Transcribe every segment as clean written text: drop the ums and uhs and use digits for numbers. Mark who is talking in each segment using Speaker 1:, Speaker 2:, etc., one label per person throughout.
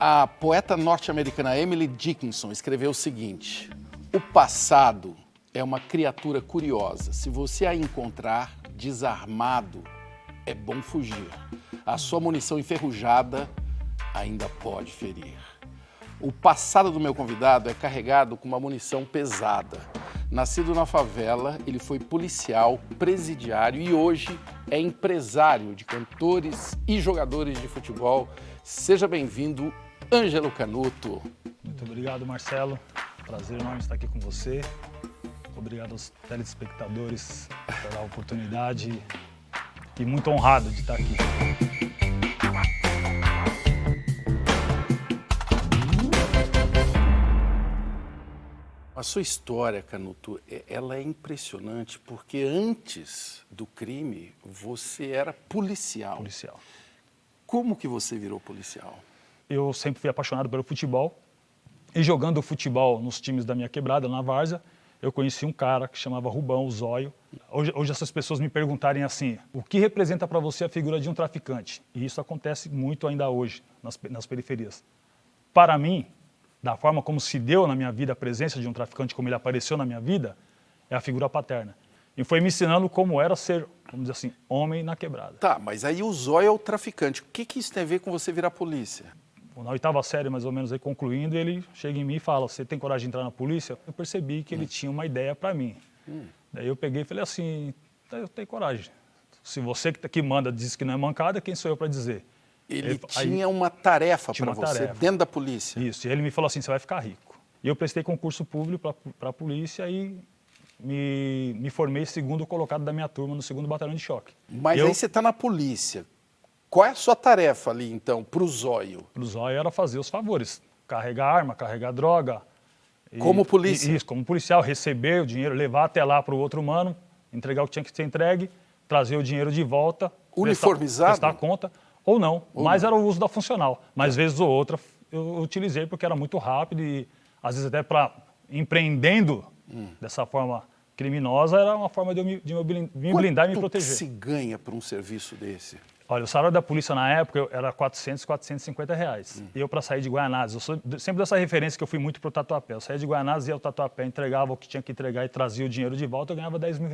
Speaker 1: A poeta norte-americana Emily Dickinson escreveu o seguinte: o passado é uma criatura curiosa. Se você a encontrar desarmado, é bom fugir. A sua munição enferrujada ainda pode ferir. O passado do meu convidado é carregado com uma munição pesada. Nascido na favela, ele foi policial, presidiário e hoje é empresário de cantores e jogadores de futebol. Seja bem-vindo, Ângelo Canuto.
Speaker 2: Muito obrigado, Marcelo. Prazer enorme estar aqui com você. Obrigado aos telespectadores pela oportunidade e muito honrado de estar aqui.
Speaker 1: A sua história, Canuto, ela é impressionante porque antes do crime você era policial.
Speaker 2: Policial.
Speaker 1: Como que você virou policial?
Speaker 2: Eu sempre fui apaixonado pelo futebol e jogando futebol nos times da minha quebrada, na várzea, eu conheci um cara que chamava Rubão, o Zóio. Hoje essas pessoas me perguntarem assim, o que representa para você a figura de um traficante? E isso acontece muito ainda hoje, nas periferias. Para mim, da forma como se deu na minha vida a presença de um traficante, como ele apareceu na minha vida, é a figura paterna. E foi me ensinando como era ser, vamos dizer assim, homem na quebrada.
Speaker 1: Tá, mas aí o Zóio é o traficante. O que isso tem a ver com você virar polícia?
Speaker 2: Na oitava série, mais ou menos, aí concluindo, ele chega em mim e fala, você tem coragem de entrar na polícia? Eu percebi que ele tinha uma ideia para mim. Daí eu peguei e falei assim, eu tenho coragem. Se você que manda diz que não é mancada, quem sou eu para dizer?
Speaker 1: Ele tinha uma tarefa para você dentro da polícia.
Speaker 2: Isso, e ele me falou assim, você vai ficar rico. E eu prestei concurso público para a polícia e me formei segundo colocado da minha turma no 2º Batalhão de Choque.
Speaker 1: Mas aí você está na polícia. Qual é a sua tarefa ali, então, para o Zóio?
Speaker 2: Para o Zóio era fazer os favores, carregar arma, carregar droga.
Speaker 1: Como polícia?
Speaker 2: Isso, como policial, receber o dinheiro, levar até lá para o outro mano, entregar o que tinha que ser entregue, trazer o dinheiro de volta.
Speaker 1: Uniformizado?
Speaker 2: Prestar conta, ou não, mas era o uso da funcional. Mas vez ou outra eu utilizei porque era muito rápido e às vezes até para empreendendo dessa forma criminosa, era uma forma de eu me blindar e me proteger.
Speaker 1: Quanto se ganha por um serviço desse?
Speaker 2: Olha, o salário da polícia na época era R$400, R$450. E eu, para sair de Guaianazes, eu sou sempre dessa referência que eu fui muito para o Tatuapé. Eu saía de Guaianazes, ia ao Tatuapé, entregava o que tinha que entregar e trazia o dinheiro de volta, eu ganhava R$10 mil.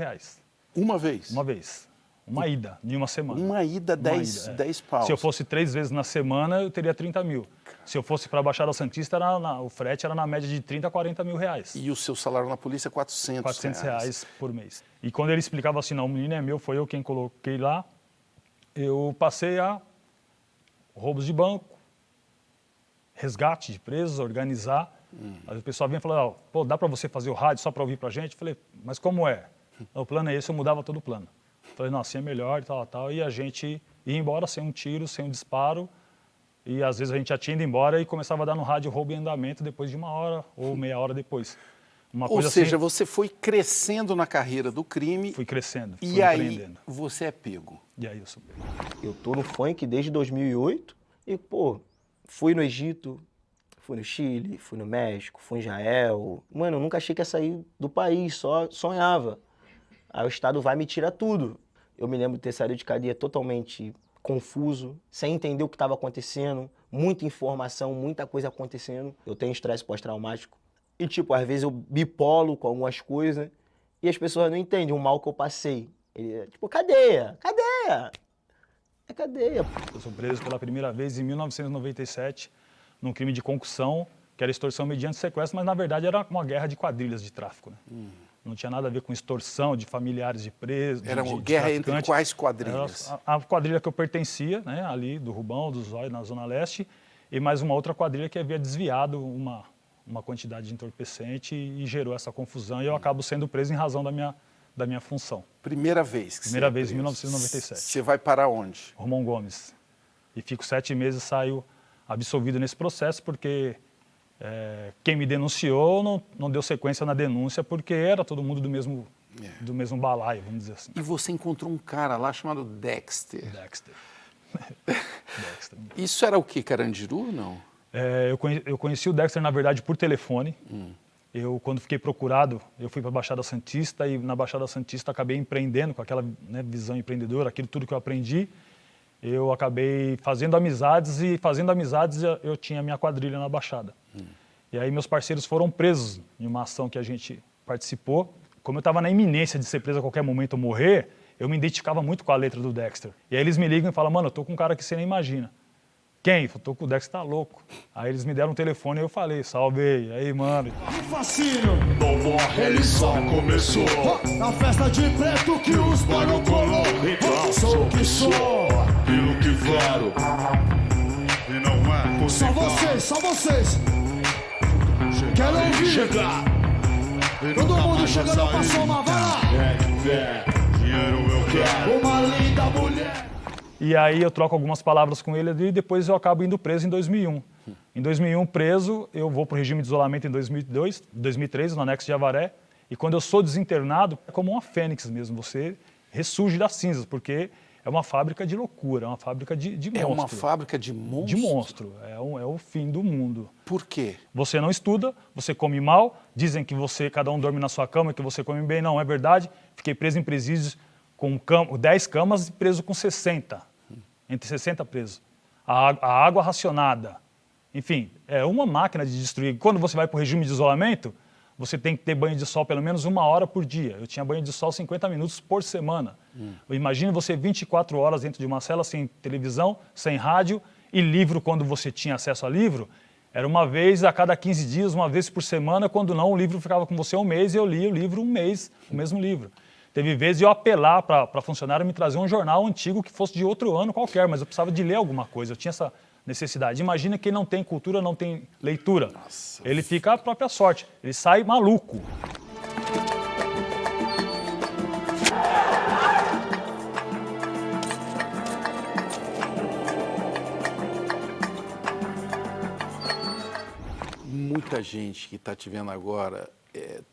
Speaker 1: Uma vez?
Speaker 2: Uma vez. Uma ida, em uma semana.
Speaker 1: Uma ida, 10 paus.
Speaker 2: Se eu fosse 3 vezes na semana, eu teria 30 mil. Se eu fosse para a Baixada Santista, o frete era na média de 30 a 40 mil reais.
Speaker 1: E o seu salário na polícia é 400
Speaker 2: reais por mês. E quando ele explicava assim, não, o menino é meu, foi eu quem coloquei lá, eu passei a roubos de banco, resgate de presos, organizar. Aí o pessoal vinha e falava, pô, dá para você fazer o rádio só para ouvir para a gente? Eu falei, mas como é? O plano é esse, eu mudava todo o plano. Falei, não, assim é melhor e tal. E a gente ia embora sem um tiro, sem um disparo. E às vezes a gente já tinha ido embora e começava a dar no rádio roubo em andamento depois de 1 hora ou meia hora depois.
Speaker 1: Ou seja, você foi crescendo na carreira do crime.
Speaker 2: Fui crescendo, fui
Speaker 1: E aí
Speaker 2: empreendendo.
Speaker 1: você é pego.
Speaker 2: E aí eu sou pego.
Speaker 3: Eu tô no funk desde 2008 e, pô, fui no Egito, fui no Chile, fui no México, fui em Israel. Mano, eu nunca achei que ia sair do país, só sonhava. Aí o Estado vai e me tira tudo. Eu me lembro de ter saído de cadeia totalmente confuso, sem entender o que estava acontecendo, muita informação, muita coisa acontecendo. Eu tenho estresse pós-traumático. E, tipo, às vezes eu bipolo com algumas coisas e as pessoas não entendem o mal que eu passei. Tipo, cadeia, cadeia. É cadeia.
Speaker 2: Eu sou preso pela primeira vez em 1997, num crime de concussão, que era extorsão mediante sequestro, mas na verdade era uma guerra de quadrilhas de tráfico, né? Não tinha nada a ver com extorsão de familiares de presos.
Speaker 1: Era uma guerra entre quais quadrilhas?
Speaker 2: A quadrilha que eu pertencia, né, ali do Rubão, do Zóio, na Zona Leste, e mais uma outra quadrilha que havia desviado uma quantidade de entorpecente e gerou essa confusão. E eu acabo sendo preso em razão da minha função.
Speaker 1: Primeira vez que
Speaker 2: Primeira
Speaker 1: você
Speaker 2: vez,
Speaker 1: é
Speaker 2: em 1997.
Speaker 1: Você vai para onde?
Speaker 2: Romão Gomes. E fico 7 meses, saio absolvido nesse processo, porque quem me denunciou não deu sequência na denúncia, porque era todo mundo do mesmo balaio, vamos dizer assim.
Speaker 1: E você encontrou um cara lá chamado Dexter.
Speaker 2: Dexter.
Speaker 1: Isso era o quê? Carandiru, não?
Speaker 2: Eu conheci o Dexter, na verdade, por telefone. Eu, quando fiquei procurado, eu fui para a Baixada Santista e na Baixada Santista acabei empreendendo com aquela, né, visão empreendedora, aquilo tudo que eu aprendi. eu acabei fazendo amizades e fazendo amizades eu tinha minha quadrilha na Baixada. E aí meus parceiros foram presos em uma ação que a gente participou. Como eu estava na iminência de ser preso a qualquer momento ou morrer, eu me identificava muito com a letra do Dexter. E aí eles me ligam e falam, mano, eu tô com um cara que você nem imagina. Quem? Eu tô com o Dexter, tá louco. Aí eles me deram um telefone e eu falei, salve aí, mano.
Speaker 4: Fascínio, não morre, ele só começou. Na festa de preto que os boy não colou. Então sou o que sou, aquilo que falo. E não é possível. Só vocês. Quero ouvir. Chegar. Todo mundo chegando pra somar, vai lá. Dinheiro eu quero. Uma linda mulher.
Speaker 2: E aí eu troco algumas palavras com ele ali e depois eu acabo indo preso em 2001. Em 2001, preso, eu vou para o regime de isolamento em 2003, no anexo de Avaré. E quando eu sou desinternado, é como uma fênix mesmo, você ressurge das cinzas, porque é uma fábrica de loucura, é uma fábrica de monstro.
Speaker 1: É uma fábrica de monstros?
Speaker 2: De monstro, é o fim do mundo.
Speaker 1: Por quê?
Speaker 2: Você não estuda, você come mal, dizem que cada um dorme na sua cama, que você come bem, não é verdade. Fiquei preso em presídios com 10 camas e preso com 60. Entre 60 presos. A água racionada. Enfim, é uma máquina de destruir. Quando você vai para o regime de isolamento, você tem que ter banho de sol pelo menos 1 hora por dia. Eu tinha banho de sol 50 minutos por semana. Imagine você 24 horas dentro de uma cela, sem televisão, sem rádio e livro, quando você tinha acesso a livro. Era uma vez a cada 15 dias, uma vez por semana. Quando não, o livro ficava com você 1 mês e eu lia o livro 1 mês, o mesmo livro. Teve vezes de eu apelar para funcionário me trazer um jornal antigo que fosse de outro ano qualquer, mas eu precisava de ler alguma coisa, eu tinha essa necessidade. Imagina quem não tem cultura, não tem leitura.
Speaker 1: Nossa.
Speaker 2: Ele fica à própria sorte, ele sai maluco.
Speaker 1: Muita gente que está te vendo agora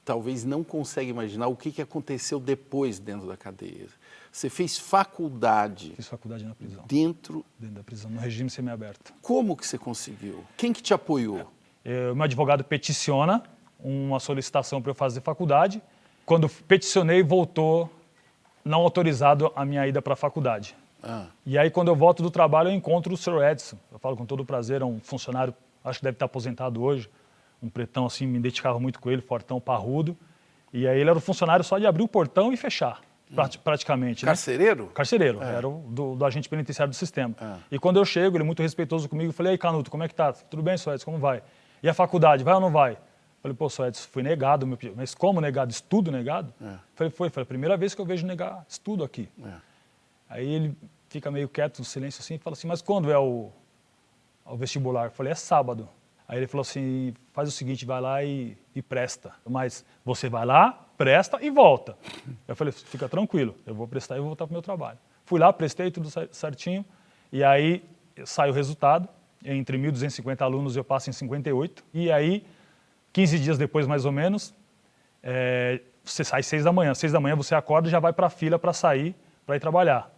Speaker 1: talvez não consegue imaginar o que aconteceu depois dentro da cadeia. Você fez faculdade.
Speaker 2: Fiz faculdade na prisão.
Speaker 1: Dentro
Speaker 2: da prisão, no regime semiaberto.
Speaker 1: Como que você conseguiu? Quem que te apoiou?
Speaker 2: Meu advogado peticiona uma solicitação para eu fazer faculdade. Quando peticionei, voltou não autorizado a minha ida para a faculdade. E aí, quando eu volto do trabalho, eu encontro o Sr. Edson. Eu falo com todo prazer, é um funcionário, acho que deve estar aposentado hoje. Um pretão assim, me identificava muito com ele, fortão, parrudo. E aí ele era o funcionário só de abrir o portão e fechar, praticamente.
Speaker 1: Carcereiro?
Speaker 2: Né? Carcereiro, era do agente penitenciário do sistema. E quando eu chego, ele muito respeitoso comigo, eu falei, aí Canuto, como é que tá? Tudo bem, Sr. Edson, como vai? E a faculdade, vai ou não vai? Eu falei, pô, Sr. Edson, fui negado, meu pedido. Mas como negado? Estudo negado? Falei, foi a primeira vez que eu vejo negar estudo aqui. Aí ele fica meio quieto, no silêncio assim, e fala assim, mas quando é o vestibular? Eu falei, é sábado. Aí ele falou assim, faz o seguinte, vai lá e presta. Mas você vai lá, presta e volta. Eu falei, fica tranquilo, eu vou prestar e vou voltar para o meu trabalho. Fui lá, prestei tudo certinho, e aí sai o resultado. Entre 1.250 alunos eu passo em 58. E aí, 15 dias depois, mais ou menos, você sai às 6 da manhã. Às 6 da manhã você acorda e já vai para a fila para sair, para ir trabalhar.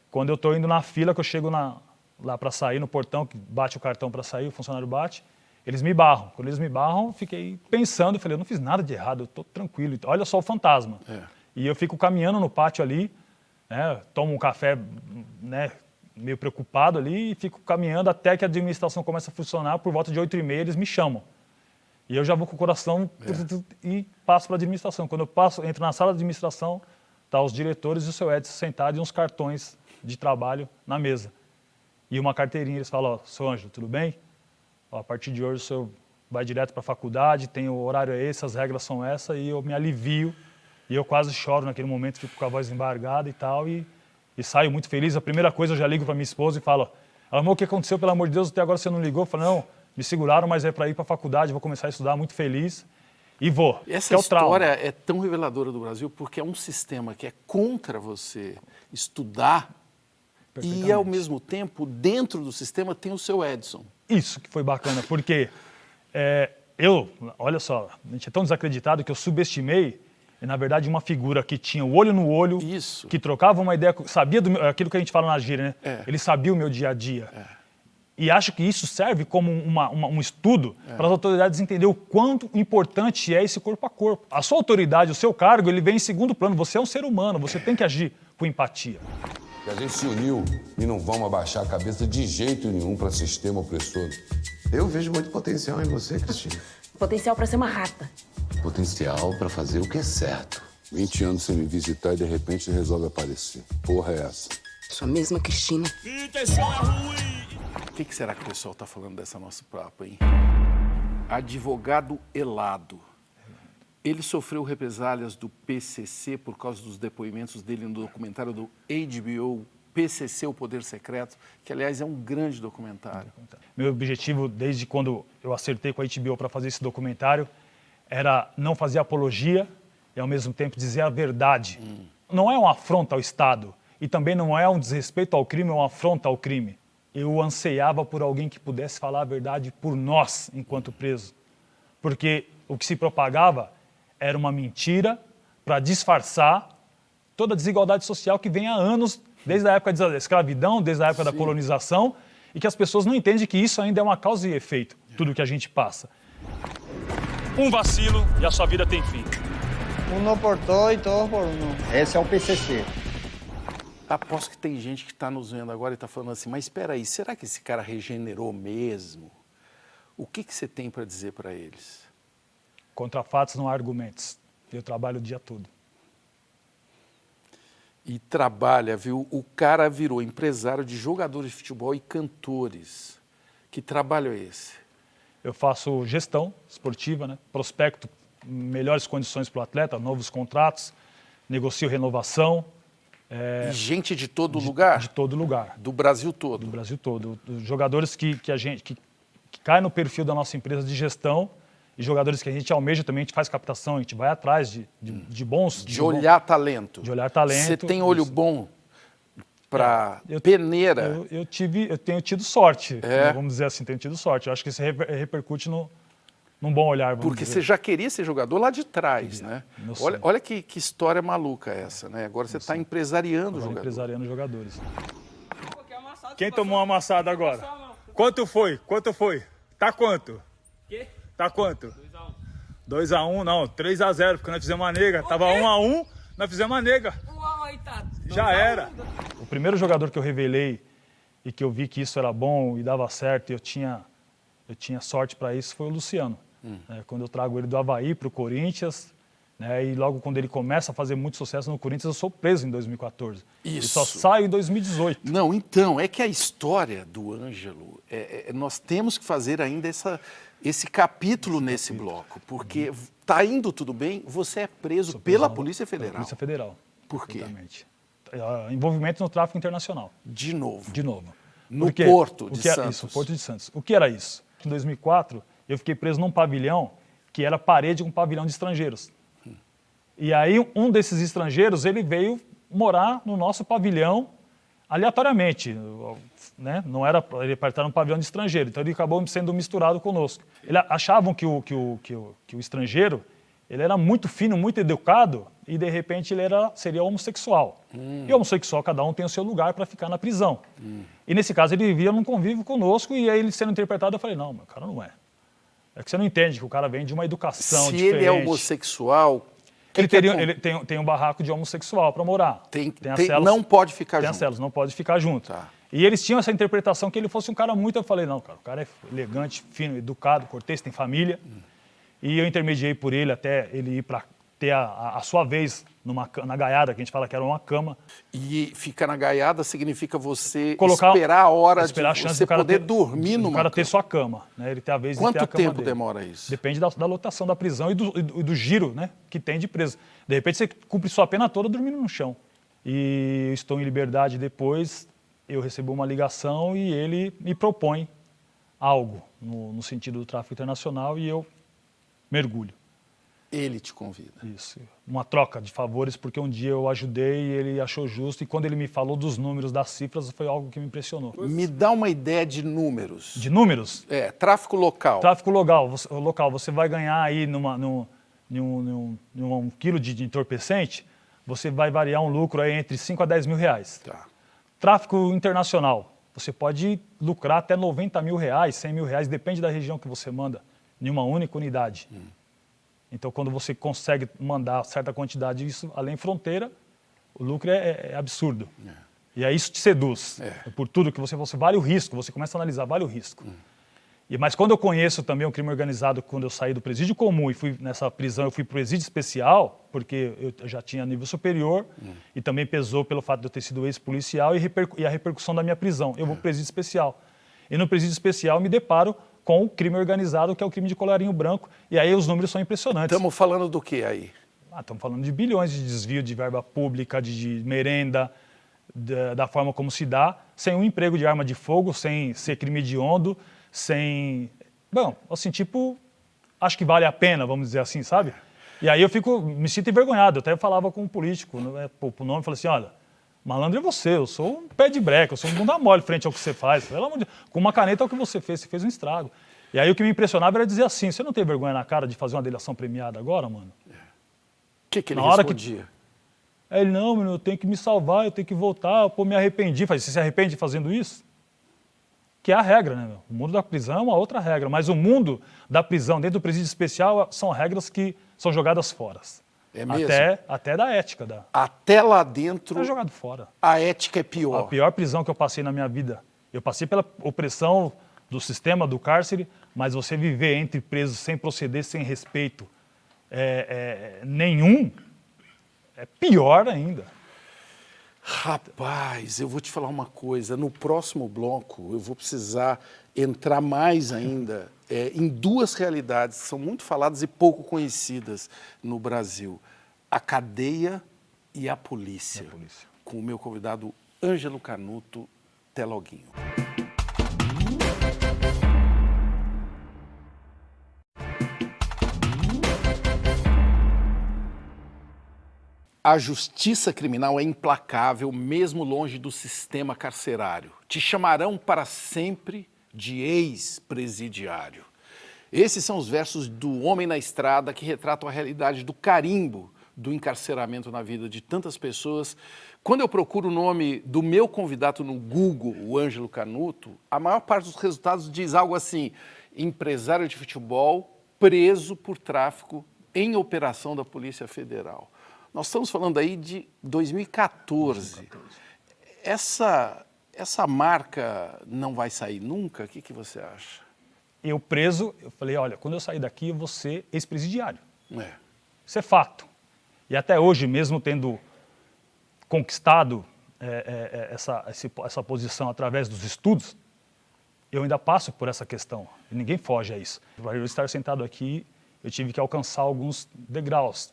Speaker 2: Quando eu estou indo na fila, que eu chego lá para sair, no portão, que bate o cartão para sair, o funcionário bate, eles me barram. Quando eles me barram, eu fiquei pensando, falei, eu não fiz nada de errado, eu estou tranquilo. Olha só o fantasma. E eu fico caminhando no pátio ali, né, tomo um café, né, meio preocupado ali, e fico caminhando até que a administração começa a funcionar. Por volta de 8h30 eles me chamam. E eu já vou com o coração e passo para a administração. Quando eu entro na sala de administração, tá os diretores e o seu Edson sentado e uns cartões de trabalho na mesa. E uma carteirinha, eles falam, ó, seu Ângelo, tudo bem? Ó, a partir de hoje o senhor vai direto para a faculdade, tem o horário é esse, as regras são essas, e eu me alivio. E eu quase choro naquele momento, fico com a voz embargada e tal, e saio muito feliz. A primeira coisa eu já ligo para minha esposa e falo, amor, o que aconteceu? Pelo amor de Deus, até agora você não ligou? Eu falo, não, me seguraram, mas é para ir para a faculdade, vou começar a estudar muito feliz. E vou.
Speaker 1: Essa história é tão reveladora do Brasil porque é um sistema que é contra você estudar e, ao mesmo tempo, dentro do sistema tem o seu Edson.
Speaker 2: Isso que foi bacana, porque olha só, a gente é tão desacreditado que eu subestimei, na verdade, uma figura que tinha o olho no olho,
Speaker 1: Isso.
Speaker 2: que trocava uma ideia, sabia aquilo que a gente fala na gíria, né? Ele sabia o meu dia a dia. E acho que isso serve como um estudo para as autoridades entenderem o quanto importante é esse corpo a corpo. A sua autoridade, o seu cargo, ele vem em segundo plano. Você é um ser humano, você tem que agir com empatia.
Speaker 5: Que a gente se uniu e não vamos abaixar a cabeça de jeito nenhum para sistema opressor.
Speaker 6: Eu vejo muito potencial em você, Cristina.
Speaker 7: Potencial pra ser uma rata.
Speaker 6: Potencial pra fazer o que é certo.
Speaker 5: 20 anos sem me visitar e de repente resolve aparecer. Porra é essa?
Speaker 7: Sou a mesma Cristina.
Speaker 1: O que será que o pessoal está falando dessa nossa papo, hein? Advogado Elado. Ele sofreu represálias do PCC por causa dos depoimentos dele no documentário do HBO, PCC, o Poder Secreto, que, aliás, é um grande documentário.
Speaker 2: Meu objetivo, desde quando eu acertei com a HBO para fazer esse documentário, era não fazer apologia e, ao mesmo tempo, dizer a verdade. Não é uma afronta ao Estado e também não é um desrespeito ao crime, é uma afronta ao crime. Eu anseiava por alguém que pudesse falar a verdade por nós, enquanto presos. Porque o que se propagava era uma mentira para disfarçar toda a desigualdade social que vem há anos, desde a época da escravidão, desde a época da colonização, e que as pessoas não entendem que isso ainda é uma causa e efeito, tudo que a gente passa. Um vacilo e a sua vida tem fim.
Speaker 8: Uno por todo e todo por uno. Esse é o PCC.
Speaker 1: Aposto que tem gente que está nos vendo agora e está falando assim, mas espera aí, será que esse cara regenerou mesmo? O que você tem para dizer para eles?
Speaker 2: Contra fatos não há argumentos. Eu trabalho o dia todo.
Speaker 1: E trabalha, viu? O cara virou empresário de jogadores de futebol e cantores. Que trabalho é esse?
Speaker 2: Eu faço gestão esportiva, né? Prospecto melhores condições para o atleta, novos contratos, negocio renovação.
Speaker 1: E gente de todo lugar?
Speaker 2: De todo lugar.
Speaker 1: Do Brasil todo?
Speaker 2: Do Brasil todo. Os jogadores que caem no perfil da nossa empresa de gestão e jogadores que a gente almeja também, a gente faz captação, a gente vai atrás de bons...
Speaker 1: De olhar talento.
Speaker 2: De olhar talento.
Speaker 1: Você tem olho bom para peneira?
Speaker 2: Eu tenho tido sorte, vamos dizer assim, tenho tido sorte. Eu acho que isso repercute num bom olhar, vamos
Speaker 1: Porque
Speaker 2: dizer.
Speaker 1: você já queria ser jogador lá de trás, né? Olha que história maluca essa, né? Agora você está empresariando jogadores.
Speaker 2: Empresariando jogadores. Quem tomou uma amassada agora? Quanto foi? Quanto foi? Tá quanto?
Speaker 9: Quê?
Speaker 2: Tá quanto? 2x1, não, 3x0, porque nós fizemos uma nega. Tava 1x1, nós fizemos uma nega.
Speaker 9: Uau, tá.
Speaker 2: Já era. O primeiro jogador que eu revelei e que eu vi que isso era bom e dava certo e eu tinha sorte para isso foi o Luciano. Quando eu trago ele do Avaí para o Corinthians, né, e logo quando ele começa a fazer muito sucesso no Corinthians, eu sou preso em 2014.
Speaker 1: Isso.
Speaker 2: E só saio em 2018.
Speaker 1: Não, então, é que a história do Ângelo, nós temos que fazer ainda esse capítulo nesse bloco, porque está indo tudo bem, você é preso pela Polícia Federal.
Speaker 2: Polícia Federal.
Speaker 1: Por quê?
Speaker 2: Exatamente. Envolvimento no tráfico internacional.
Speaker 1: De novo.
Speaker 2: De novo.
Speaker 1: No Porto de Santos.
Speaker 2: Isso, Porto de Santos. O que era isso? Em 2004, eu fiquei preso num pavilhão que era parede com um pavilhão de estrangeiros. E aí, um desses estrangeiros, ele veio morar no nosso pavilhão aleatoriamente, né? Não era, ele estava num pavilhão de estrangeiro, então ele acabou sendo misturado conosco. Eles achavam que o estrangeiro, ele era muito fino, muito educado, e de repente ele seria homossexual. E homossexual, cada um tem o seu lugar para ficar na prisão. E nesse caso ele vivia num convívio conosco, e aí ele sendo interpretado, eu falei, não, meu cara não é. É que você não entende que o cara vem de uma educação
Speaker 1: Se
Speaker 2: diferente.
Speaker 1: ele é homossexual...
Speaker 2: Ele tem um barraco de homossexual para morar.
Speaker 1: Não pode ficar junto.
Speaker 2: Tem as celas, não pode ficar junto.
Speaker 1: Tá.
Speaker 2: E eles tinham essa interpretação que ele fosse um cara muito... Eu falei, não, cara, o cara é elegante, fino, educado, cortês, tem família. E eu intermediei por ele até ele ir para ter a sua vez na gaiada, que a gente fala que era uma cama.
Speaker 1: E ficar na gaiada significa você
Speaker 2: Colocar,
Speaker 1: esperar a hora de
Speaker 2: a chance
Speaker 1: você poder
Speaker 2: ter,
Speaker 1: dormir numa
Speaker 2: cama. O cara ter
Speaker 1: cama.
Speaker 2: sua cama, né? Ele ter a vez de ter a cama
Speaker 1: Quanto tempo
Speaker 2: dele.
Speaker 1: demora isso?
Speaker 2: Depende da lotação da prisão e do giro, né, que tem de preso. De repente você cumpre sua pena toda dormindo no chão. E estou em liberdade depois, eu recebo uma ligação e ele me propõe algo no sentido do tráfico internacional e eu mergulho.
Speaker 1: Ele te convida.
Speaker 2: Isso. Uma troca de favores, porque um dia eu ajudei e ele achou justo. E quando ele me falou dos números, das cifras, foi algo que me impressionou.
Speaker 1: Me dá uma ideia de números.
Speaker 2: De números?
Speaker 1: Tráfico local.
Speaker 2: Tráfico local. Você vai ganhar aí num quilo de entorpecente, você vai variar um lucro aí entre 5 a 10 mil reais.
Speaker 1: Tá.
Speaker 2: Tráfico internacional. Você pode lucrar até 90 mil reais, 100 mil reais, depende da região que você manda, em uma única unidade. Então, quando você consegue mandar certa quantidade disso além fronteira, o lucro é absurdo. E aí isso te seduz. Por tudo que você vale o risco, você começa a analisar, vale o risco. Mas quando eu conheço também o crime organizado, quando eu saí do presídio comum e fui nessa prisão, eu fui para o presídio especial, porque eu já tinha nível superior e também pesou pelo fato de eu ter sido ex-policial e a repercussão da minha prisão. Eu vou para o presídio especial. E no presídio especial eu me deparo com o crime organizado, que é o crime de colarinho branco, e aí os números são impressionantes.
Speaker 1: Estamos falando do que aí?
Speaker 2: Estamos falando de bilhões de desvio de verba pública, de merenda, da forma como se dá, sem um emprego de arma de fogo, sem ser crime hediondo, sem... Bom, assim, tipo, acho que vale a pena, vamos dizer assim, sabe? E aí me sinto envergonhado, eu até falava com um político, né, pro nome, falei assim, olha, malandro é você, eu sou um pé de breca, eu sou um bunda mole frente ao que você faz, pelo amor de Deus, com uma caneta é o que você fez um estrago. E aí o que me impressionava era dizer assim, você não tem vergonha na cara de fazer uma delação premiada agora, mano?
Speaker 1: O que ele
Speaker 2: na hora
Speaker 1: respondia?
Speaker 2: Aí ele, não, menino, eu tenho que me salvar, eu tenho que voltar, pô, me arrependi. Falei, você se arrepende fazendo isso? Que é a regra, né, meu? O mundo da prisão é uma outra regra, mas o mundo da prisão, dentro do presídio especial, são regras que são jogadas fora.
Speaker 1: É mesmo?
Speaker 2: Até da ética.
Speaker 1: Até lá dentro,
Speaker 2: É jogado fora.
Speaker 1: a ética é pior.
Speaker 2: A pior prisão que eu passei na minha vida. Eu passei pela opressão do sistema, do cárcere, mas você viver entre presos sem proceder, sem respeito nenhum, é pior ainda.
Speaker 1: Rapaz, eu vou te falar uma coisa. No próximo bloco, eu vou precisar entrar mais ainda em duas realidades que são muito faladas e pouco conhecidas no Brasil. A cadeia e a polícia. Com o meu convidado Ângelo Canuto, Teloguinho. A justiça criminal é implacável, mesmo longe do sistema carcerário. Te chamarão para sempre de ex-presidiário. Esses são os versos do Homem na Estrada que retratam a realidade do carimbo do encarceramento na vida de tantas pessoas. Quando eu procuro o nome do meu convidado no Google, o Ângelo Canuto, a maior parte dos resultados diz algo assim: empresário de futebol preso por tráfico em operação da Polícia Federal. Nós estamos falando aí de 2014. Essa marca não vai sair nunca? O que você acha?
Speaker 2: Eu preso, eu falei, olha, quando eu sair daqui eu vou ser ex-presidiário.
Speaker 1: É.
Speaker 2: Isso é fato. E até hoje, mesmo tendo conquistado essa posição através dos estudos, eu ainda passo por essa questão. E ninguém foge a isso. Para eu estar sentado aqui, eu tive que alcançar alguns degraus,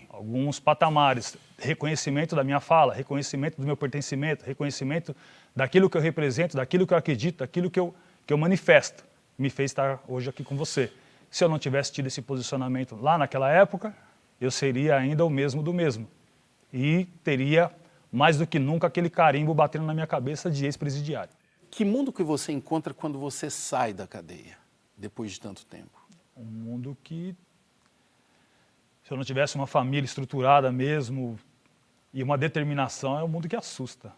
Speaker 2: alguns patamares, reconhecimento da minha fala, reconhecimento do meu pertencimento, reconhecimento daquilo que eu represento, daquilo que eu acredito, daquilo que eu manifesto, me fez estar hoje aqui com você. Se eu não tivesse tido esse posicionamento lá naquela época, eu seria ainda o mesmo do mesmo. E teria, mais do que nunca, aquele carimbo batendo na minha cabeça de ex-presidiário.
Speaker 1: Que mundo que você encontra quando você sai da cadeia, depois de tanto tempo?
Speaker 2: Um mundo que, se eu não tivesse uma família estruturada mesmo e uma determinação, é um mundo que assusta.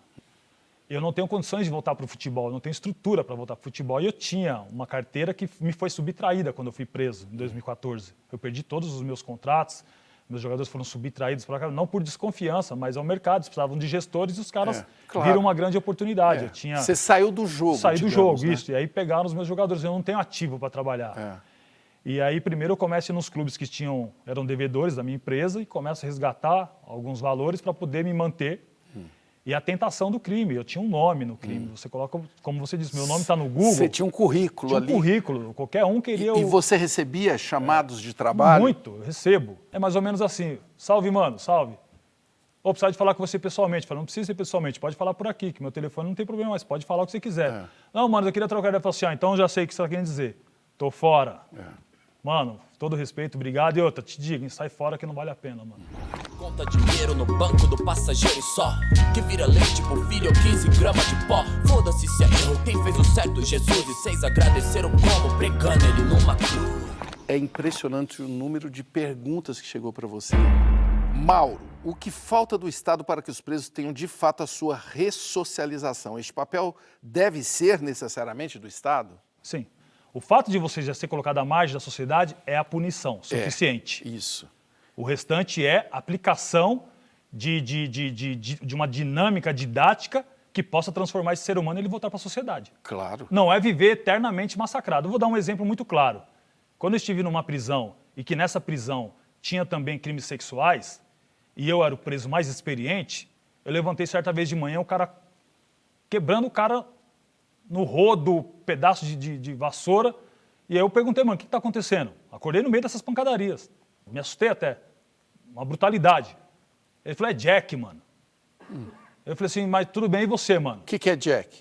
Speaker 2: Eu não tenho condições de voltar para o futebol, eu não tenho estrutura para voltar para o futebol. E eu tinha uma carteira que me foi subtraída quando eu fui preso, em 2014. Eu perdi todos os meus contratos, meus jogadores foram subtraídos para cá, não por desconfiança, mas ao mercado, eles precisavam de gestores e os caras viram uma grande oportunidade.
Speaker 1: Você saiu do jogo,
Speaker 2: saí do
Speaker 1: digamos,
Speaker 2: jogo, isso. E aí pegaram os meus jogadores, eu não tenho ativo para trabalhar. E aí, primeiro, eu começo nos clubes que eram devedores da minha empresa e começo a resgatar alguns valores para poder me manter. E a tentação do crime, eu tinha um nome no crime. Você coloca, como você disse, meu nome está no Google.
Speaker 1: Você tinha um currículo ali.
Speaker 2: Tinha um currículo, qualquer um queria...
Speaker 1: E você recebia chamados de trabalho?
Speaker 2: Muito, eu recebo. É mais ou menos assim, salve, mano, salve. Ou precisar de falar com você pessoalmente. Fala, não precisa ser pessoalmente, pode falar por aqui, que meu telefone não tem problema, mas pode falar o que você quiser. Não, mano, eu queria trocar ideia. Eu falo assim, então já sei o que você está querendo dizer. Tô fora. Mano, todo respeito, obrigado. E outra, te digo, sai fora que não vale a pena, mano.
Speaker 9: Conta dinheiro no banco do passageiro e só. Que vira leite pro filho, 15 gramas de pó. Foda-se se é erro, quem fez o certo, Jesus. E 6 agradeceram como, pregando ele numa cruz.
Speaker 1: É impressionante o número de perguntas que chegou para você. Mauro, o que falta do Estado para que os presos tenham de fato a sua ressocialização? Este papel deve ser necessariamente do Estado?
Speaker 2: Sim. O fato de você já ser colocado à margem da sociedade é a punição suficiente.
Speaker 1: Isso.
Speaker 2: O restante é aplicação de uma dinâmica didática que possa transformar esse ser humano e ele voltar para a sociedade.
Speaker 1: Claro.
Speaker 2: Não é viver eternamente massacrado. Eu vou dar um exemplo muito claro. Quando eu estive numa prisão e que nessa prisão tinha também crimes sexuais e eu era o preso mais experiente, eu levantei certa vez de manhã o cara quebrando o cara no rodo, pedaço de vassoura. E aí eu perguntei, mano, o que está acontecendo? Acordei no meio dessas pancadarias. Me assustei até. Uma brutalidade. Ele falou, é Jack, mano. Eu falei assim, mas tudo bem, e você, mano?
Speaker 1: O que é Jack?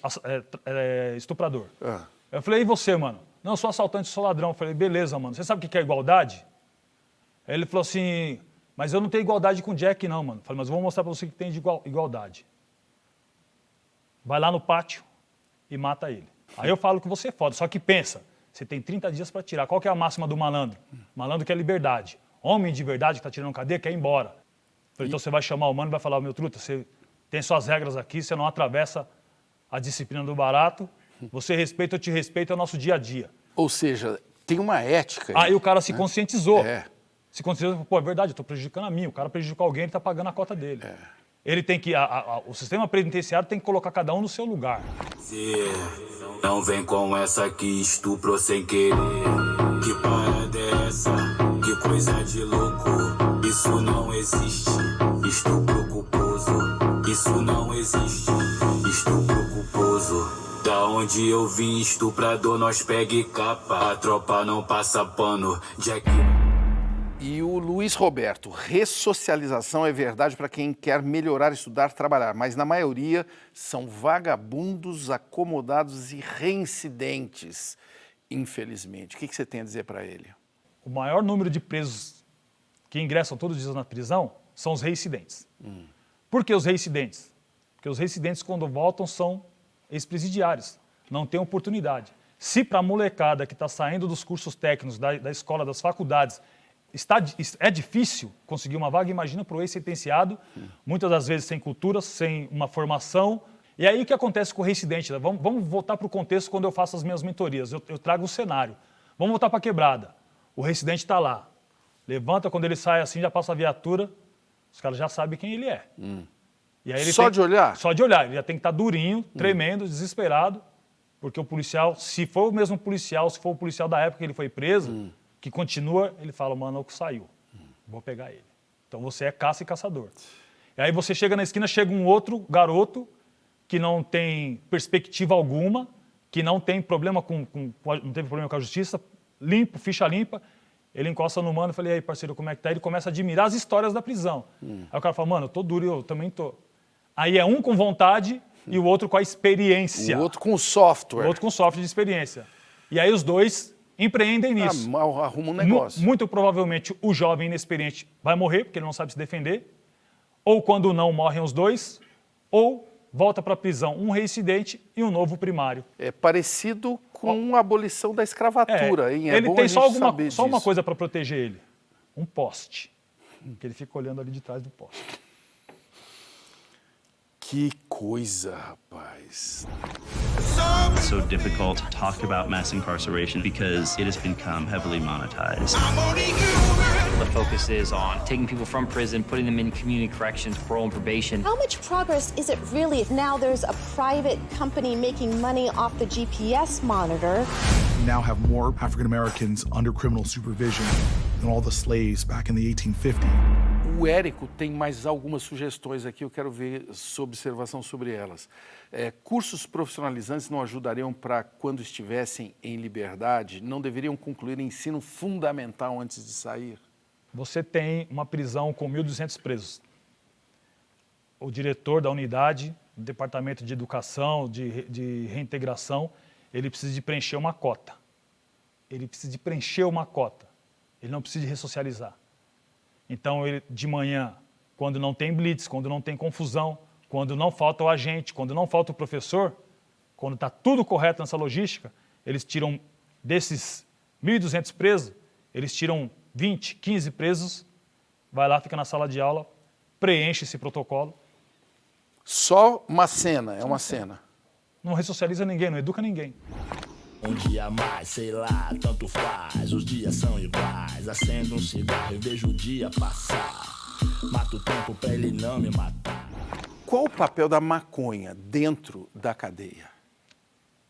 Speaker 2: Estuprador.
Speaker 1: Ah.
Speaker 2: Eu falei, e você, mano? Não, eu sou assaltante, sou ladrão. Eu falei, beleza, mano. Você sabe o que é igualdade? Aí ele falou assim, mas eu não tenho igualdade com o Jack, não, mano. Eu falei, mas eu vou mostrar pra você que tem de igualdade. Vai lá no pátio e mata ele. Aí eu falo que você é foda, só que pensa, você tem 30 dias para tirar. Qual que é a máxima do malandro? Malandro quer liberdade. Homem de verdade que tá tirando cadeia quer ir embora. Falei, então você vai chamar o mano e vai falar, meu truta, você tem suas regras aqui, você não atravessa a disciplina do barato, você respeita, eu te respeito, é o nosso dia a dia.
Speaker 1: Ou seja, tem uma ética.
Speaker 2: Aí o cara se conscientizou.
Speaker 1: É.
Speaker 2: Se conscientizou, pô, é verdade, eu tô prejudicando a mim. O cara prejudicou alguém, ele tá pagando a cota dele. Ele tem que, o sistema penitenciário tem que colocar cada um no seu lugar.
Speaker 9: Não vem com essa que estuprou sem querer. Que parada é essa? Que coisa de louco. Isso não existe. Estupro culposo. Isso não existe. Estupro culposo. Da onde eu vim, estuprador, nós pega e capa. A tropa não passa pano. Jack.
Speaker 1: E o Luiz Roberto, ressocialização é verdade para quem quer melhorar, estudar, trabalhar, mas na maioria são vagabundos, acomodados e reincidentes, infelizmente. O que você tem a dizer para ele?
Speaker 2: O maior número de presos que ingressam todos os dias na prisão são os reincidentes. Por que os reincidentes? Porque os reincidentes, quando voltam, são ex-presidiários, não têm oportunidade. Se para a molecada que está saindo dos cursos técnicos, da escola, das faculdades, é difícil conseguir uma vaga, imagina para o ex-sentenciado, muitas das vezes sem cultura, sem uma formação. E aí o que acontece com o reincidente? Vamos voltar para o contexto quando eu faço as minhas mentorias, eu trago um cenário. Vamos voltar para a quebrada. O reincidente está lá, levanta, quando ele sai assim, já passa a viatura, os caras já sabem quem ele é. E aí ele
Speaker 1: de olhar?
Speaker 2: Só de olhar, ele já tem que estar durinho, tremendo, desesperado, porque o policial, se for o mesmo policial, se for o policial da época que ele foi preso, que continua, ele fala, mano, o que saiu, vou pegar ele. Então você é caça e caçador. E aí você chega na esquina, chega um outro garoto que não tem perspectiva alguma, que não tem problema não teve problema com a justiça, limpo, ficha limpa, ele encosta no mano e fala, e aí, parceiro, como é que tá? Ele começa a admirar as histórias da prisão. Aí o cara fala, mano, eu tô duro e eu também tô. Aí é um com vontade e o outro com a experiência.
Speaker 1: O outro com software.
Speaker 2: O outro com software de experiência. E aí os dois empreendem nisso.
Speaker 1: Arruma um negócio.
Speaker 2: Muito provavelmente o jovem inexperiente vai morrer, porque ele não sabe se defender. Ou quando não, morrem os dois. Ou volta para a prisão um reincidente e um novo primário.
Speaker 1: É parecido com a abolição da escravatura, hein?
Speaker 2: Ele tem só uma coisa para proteger ele. Um poste. Que ele fica olhando ali de trás do poste.
Speaker 1: Que coisa, rapaz.
Speaker 10: It's so difficult to talk about mass incarceration because it has become heavily monetized.
Speaker 11: The focus is on taking people from prison, putting them in community corrections, parole and probation.
Speaker 12: How much progress is it really if now there's a private company making money off the GPS monitor?
Speaker 13: We now have more African Americans under criminal supervision than all the slaves back in the 1850s.
Speaker 1: O Érico tem mais algumas sugestões aqui, eu quero ver sua observação sobre elas. Cursos profissionalizantes não ajudariam para, quando estivessem em liberdade, não deveriam concluir ensino fundamental antes de sair?
Speaker 2: Você tem uma prisão com 1.200 presos. O diretor da unidade, do departamento de educação, de reintegração, ele precisa de preencher uma cota. Ele precisa de preencher uma cota. Ele não precisa de ressocializar. Então, ele, de manhã, quando não tem blitz, quando não tem confusão, quando não falta o agente, quando não falta o professor, quando está tudo correto nessa logística, eles tiram desses 1.200 presos, eles tiram 20, 15 presos, vai lá, fica na sala de aula, preenche esse protocolo.
Speaker 1: Só uma cena, é uma cena.
Speaker 2: Não ressocializa ninguém, não educa ninguém.
Speaker 14: Um dia mais, sei lá, tanto faz. Os dias são iguais. Acendo um cigarro e vejo o dia passar. Mato o tempo pra ele não me matar.
Speaker 1: qual o papel da maconha dentro da cadeia?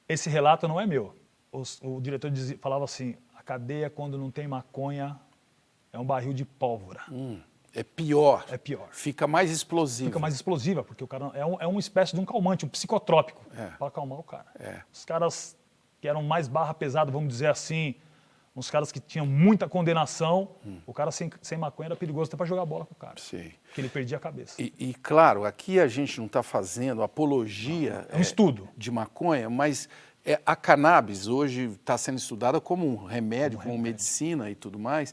Speaker 2: Esse relato não é meu. O diretor falava assim, a cadeia quando não tem maconha é um barril de pólvora.
Speaker 1: É pior.
Speaker 2: É pior.
Speaker 1: Fica mais explosiva.
Speaker 2: Fica mais explosiva, porque o cara é uma espécie de um calmante, um psicotrópico, para acalmar o cara. Os caras que eram mais barra pesada, vamos dizer assim, uns caras que tinham muita condenação, o cara sem maconha era perigoso até para jogar bola com o cara.
Speaker 1: Sim.
Speaker 2: Porque ele perdia a cabeça.
Speaker 1: E claro, aqui a gente não está fazendo apologia
Speaker 2: É um estudo.
Speaker 1: de maconha, mas a cannabis hoje está sendo estudada como um remédio, como medicina e tudo mais.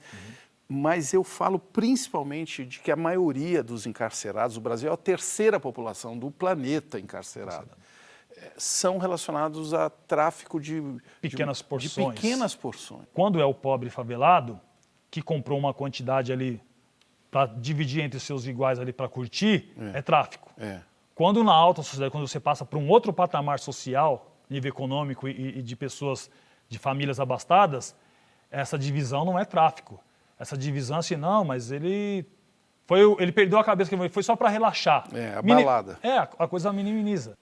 Speaker 1: Mas eu falo principalmente de que a maioria dos encarcerados, o Brasil é a terceira população do planeta encarcerada, são relacionados a tráfico de
Speaker 2: pequenas porções.
Speaker 1: De pequenas porções.
Speaker 2: Quando é o pobre favelado, que comprou uma quantidade ali para dividir entre seus iguais ali para curtir, é tráfico. Quando na alta sociedade, quando você passa para um outro patamar social, nível econômico e de pessoas, de famílias abastadas, essa divisão não é tráfico. Essa divisão assim, não, mas ele perdeu a cabeça, foi só para relaxar.
Speaker 1: A balada.
Speaker 2: A coisa minimiza.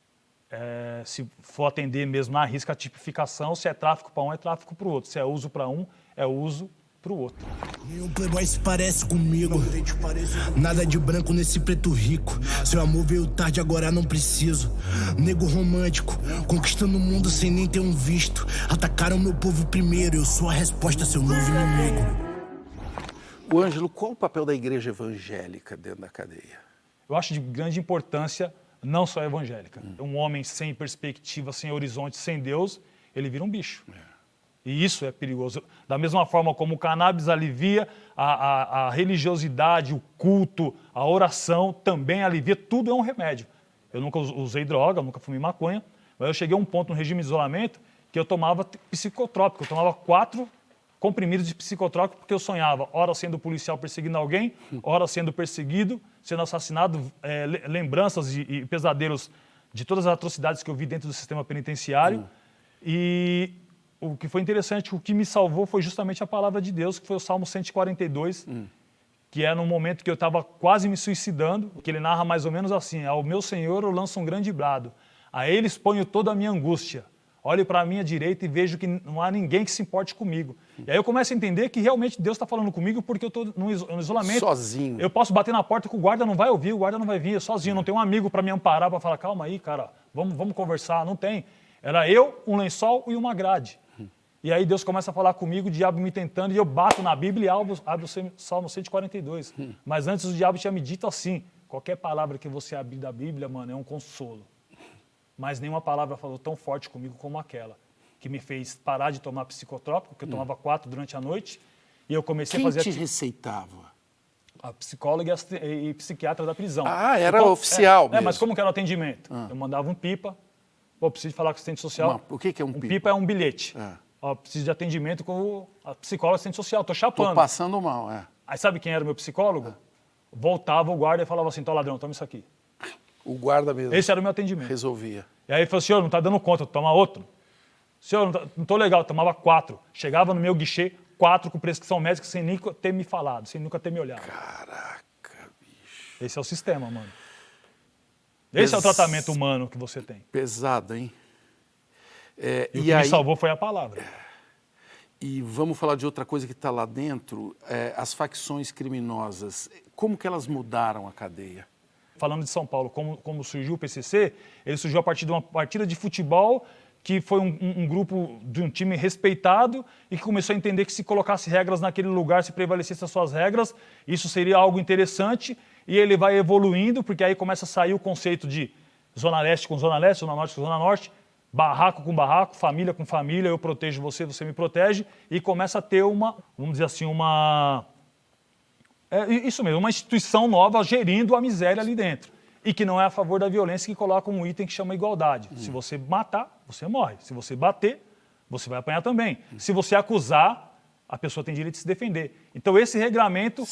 Speaker 2: Se for atender mesmo na risca a tipificação, se é tráfico para um, é tráfico para o outro. Se é uso para um, é uso para o outro.
Speaker 14: Nenhum playboy se parece comigo. Nada de branco nesse preto rico. Seu amor veio tarde, agora não preciso. Nego romântico, conquistando o mundo sem nem ter um visto. Atacaram meu povo primeiro, eu sou a resposta, seu novo inimigo.
Speaker 1: O Ângelo, qual o papel da igreja evangélica dentro da cadeia?
Speaker 2: Eu acho de grande importância, não só evangélica. Um homem sem perspectiva, sem horizonte, sem Deus, ele vira um bicho. E isso é perigoso. Da mesma forma como o cannabis alivia, a religiosidade, o culto, a oração também alivia, tudo é um remédio. Eu nunca usei droga, nunca fumei maconha, mas eu cheguei a um ponto no regime de isolamento que eu tomava psicotrópico, eu tomava 4 comprimidos de psicotrópico porque eu sonhava, ora sendo policial perseguindo alguém, ora sendo perseguido, sendo assassinado, lembranças e pesadelos de todas as atrocidades que eu vi dentro do sistema penitenciário. E o que foi interessante, o que me salvou foi justamente a palavra de Deus, que foi o Salmo 142, que é no momento que eu estava quase me suicidando, que ele narra mais ou menos assim, ao meu Senhor eu lanço um grande brado, a ele exponho toda a minha angústia. Olho para a minha direita e vejo que não há ninguém que se importe comigo. E aí eu começo a entender que realmente Deus está falando comigo porque eu estou no isolamento.
Speaker 1: Sozinho.
Speaker 2: Eu posso bater na porta que o guarda não vai ouvir, o guarda não vai vir, eu sozinho. Não tenho um amigo para me amparar, para falar, calma aí, cara, vamos conversar. Não tem. Era eu, um lençol e uma grade. E aí Deus começa a falar comigo, o diabo me tentando, e eu bato na Bíblia e abro o Salmo 142. Mas antes o diabo tinha me dito assim, qualquer palavra que você abrir da Bíblia, mano, é um consolo. Mas nenhuma palavra falou tão forte comigo como aquela, que me fez parar de tomar psicotrópico, porque eu tomava 4 durante a noite, e eu comecei a fazer...
Speaker 1: Quem te receitava?
Speaker 2: A psicóloga e psiquiatra da prisão.
Speaker 1: Era oficial mesmo.
Speaker 2: Mas como que era o atendimento? Eu mandava um pipa, preciso falar com o assistente social.
Speaker 1: O que é um pipa?
Speaker 2: Um pipa é um bilhete. Preciso de atendimento com a psicóloga e assistente social, tô chapando.
Speaker 1: Tô passando mal,
Speaker 2: Aí sabe quem era o meu psicólogo? Voltava o guarda e falava assim, tô ladrão, toma isso aqui.
Speaker 1: O guarda mesmo.
Speaker 2: Esse era o meu atendimento.
Speaker 1: Resolvia.
Speaker 2: E aí ele falou, senhor, não está dando conta, toma outro. Senhor, não estou legal, tomava 4. Chegava no meu guichê, 4 com prescrição médica, sem nunca ter me falado, sem nunca ter me olhado.
Speaker 1: Caraca, bicho.
Speaker 2: Esse é o sistema, mano. Esse é o tratamento humano que você tem.
Speaker 1: Pesado, hein?
Speaker 2: E o que me salvou foi a palavra.
Speaker 1: E vamos falar de outra coisa que está lá dentro, as facções criminosas. Como que elas mudaram a cadeia?
Speaker 2: Falando de São Paulo, como surgiu o PCC, ele surgiu a partir de uma partida de futebol que foi um grupo de um time respeitado e que começou a entender que se colocasse regras naquele lugar, se prevalecesse as suas regras, isso seria algo interessante e ele vai evoluindo, porque aí começa a sair o conceito de Zona Leste com Zona Leste, Zona Norte com Zona Norte, barraco com barraco, família com família, eu protejo você, você me protege, e começa a ter vamos dizer assim, isso mesmo, uma instituição nova gerindo a miséria ali dentro. E que não é a favor da violência, que coloca um item que chama igualdade. Se você matar, você morre. Se você bater, você vai apanhar também. Se você acusar, a pessoa tem direito de se defender. Então esse regramento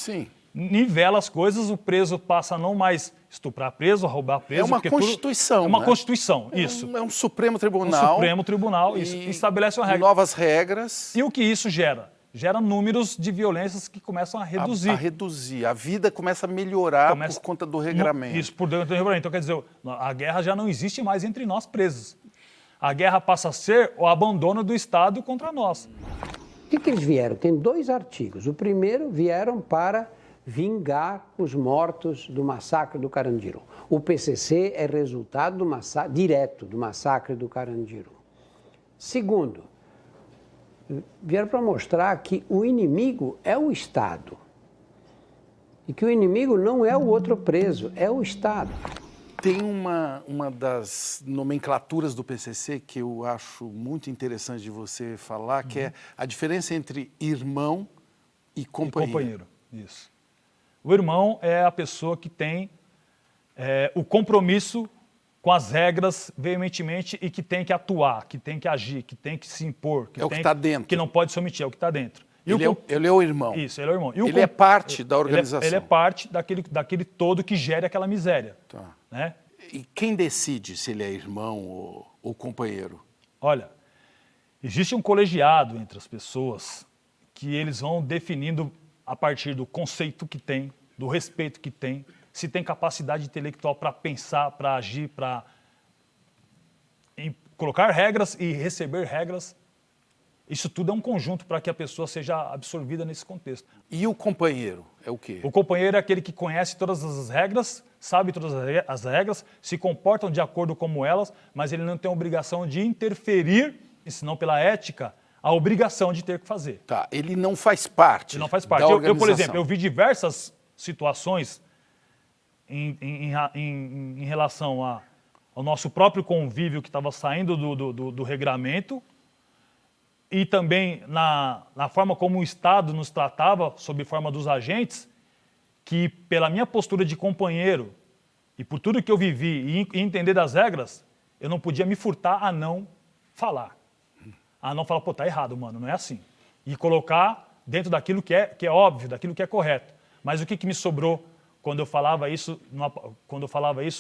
Speaker 2: nivela as coisas, o preso passa a não mais estuprar preso, roubar preso.
Speaker 1: É uma Constituição.
Speaker 2: É uma Constituição, isso.
Speaker 1: É um Supremo Tribunal.
Speaker 2: Um Supremo Tribunal, isso estabelece uma regra.
Speaker 1: Novas regras.
Speaker 2: E o que isso gera? gera números de violências que começam a reduzir.
Speaker 1: A reduzir. A vida começa a melhorar por conta do regramento.
Speaker 2: Isso, por dentro do regramento. Então, quer dizer, a guerra já não existe mais entre nós presos. A guerra passa a ser o abandono do Estado contra nós.
Speaker 15: O que eles vieram? Tem 2 artigos. O primeiro, vieram para vingar os mortos do massacre do Carandiru. O PCC é resultado direto do massacre do Carandiru. Segundo, vieram para mostrar que o inimigo é o Estado. E que o inimigo não é o outro preso, é o Estado.
Speaker 1: Tem uma das nomenclaturas do PCC que eu acho muito interessante de você falar, que é a diferença entre irmão e companheiro.
Speaker 2: E companheiro, isso. O irmão é a pessoa que tem o compromisso com as regras veementemente e que tem que atuar, que tem que agir, que tem que se impor. Que
Speaker 1: é o que está dentro.
Speaker 2: Que não pode se omitir, é o que está dentro.
Speaker 1: Ele é o irmão.
Speaker 2: Isso, ele é o irmão.
Speaker 1: Ele é parte da organização.
Speaker 2: Ele é parte daquele todo que gera aquela miséria.
Speaker 1: Tá.
Speaker 2: Né?
Speaker 1: E quem decide se ele é irmão ou companheiro?
Speaker 2: Olha, existe um colegiado entre as pessoas que eles vão definindo a partir do conceito que tem, do respeito que tem, se tem capacidade intelectual para pensar, para agir, para colocar regras e receber regras. Isso tudo é um conjunto para que a pessoa seja absorvida nesse contexto.
Speaker 1: E o companheiro é o quê?
Speaker 2: O companheiro é aquele que conhece todas as regras, sabe todas as regras, se comportam de acordo com elas, mas ele não tem a obrigação de interferir, e senão pela ética, a obrigação de ter que fazer.
Speaker 1: Tá, ele não faz parte.
Speaker 2: Ele não faz parte.
Speaker 1: Da
Speaker 2: Eu, por exemplo, eu vi diversas situações em relação ao nosso próprio convívio que estava saindo do regramento, e também na forma como o Estado nos tratava, sob forma dos agentes, que pela minha postura de companheiro e por tudo que eu vivi e entender das regras, eu não podia me furtar a não falar. A não falar, pô, tá errado, mano, não é assim. E colocar dentro daquilo que é óbvio, daquilo que é correto. Mas o que me sobrou quando eu falava isso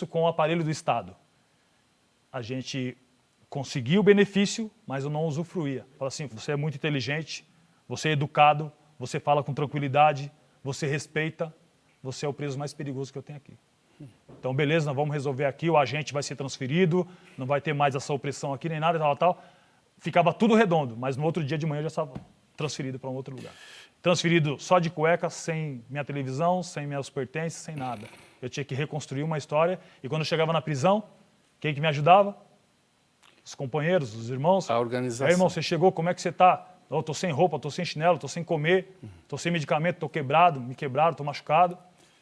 Speaker 2: com o aparelho do Estado? A gente conseguia o benefício, mas eu não usufruía. Fala assim, você é muito inteligente, você é educado, você fala com tranquilidade, você respeita, você é o preso mais perigoso que eu tenho aqui. Então, beleza, nós vamos resolver aqui, o agente vai ser transferido, não vai ter mais essa opressão aqui, nem nada, tal. Ficava tudo redondo, mas no outro dia de manhã eu já estava transferido para um outro lugar. Transferido só de cueca, sem minha televisão, sem meus pertences, sem nada. Eu tinha que reconstruir uma história, e quando eu chegava na prisão, quem que me ajudava? Os companheiros, os irmãos.
Speaker 1: A organização.
Speaker 2: Aí, irmão, você chegou, como é que você está? Eu estou sem roupa, estou sem chinelo, estou sem comer, estou sem medicamento, estou quebrado, me quebraram, estou machucado.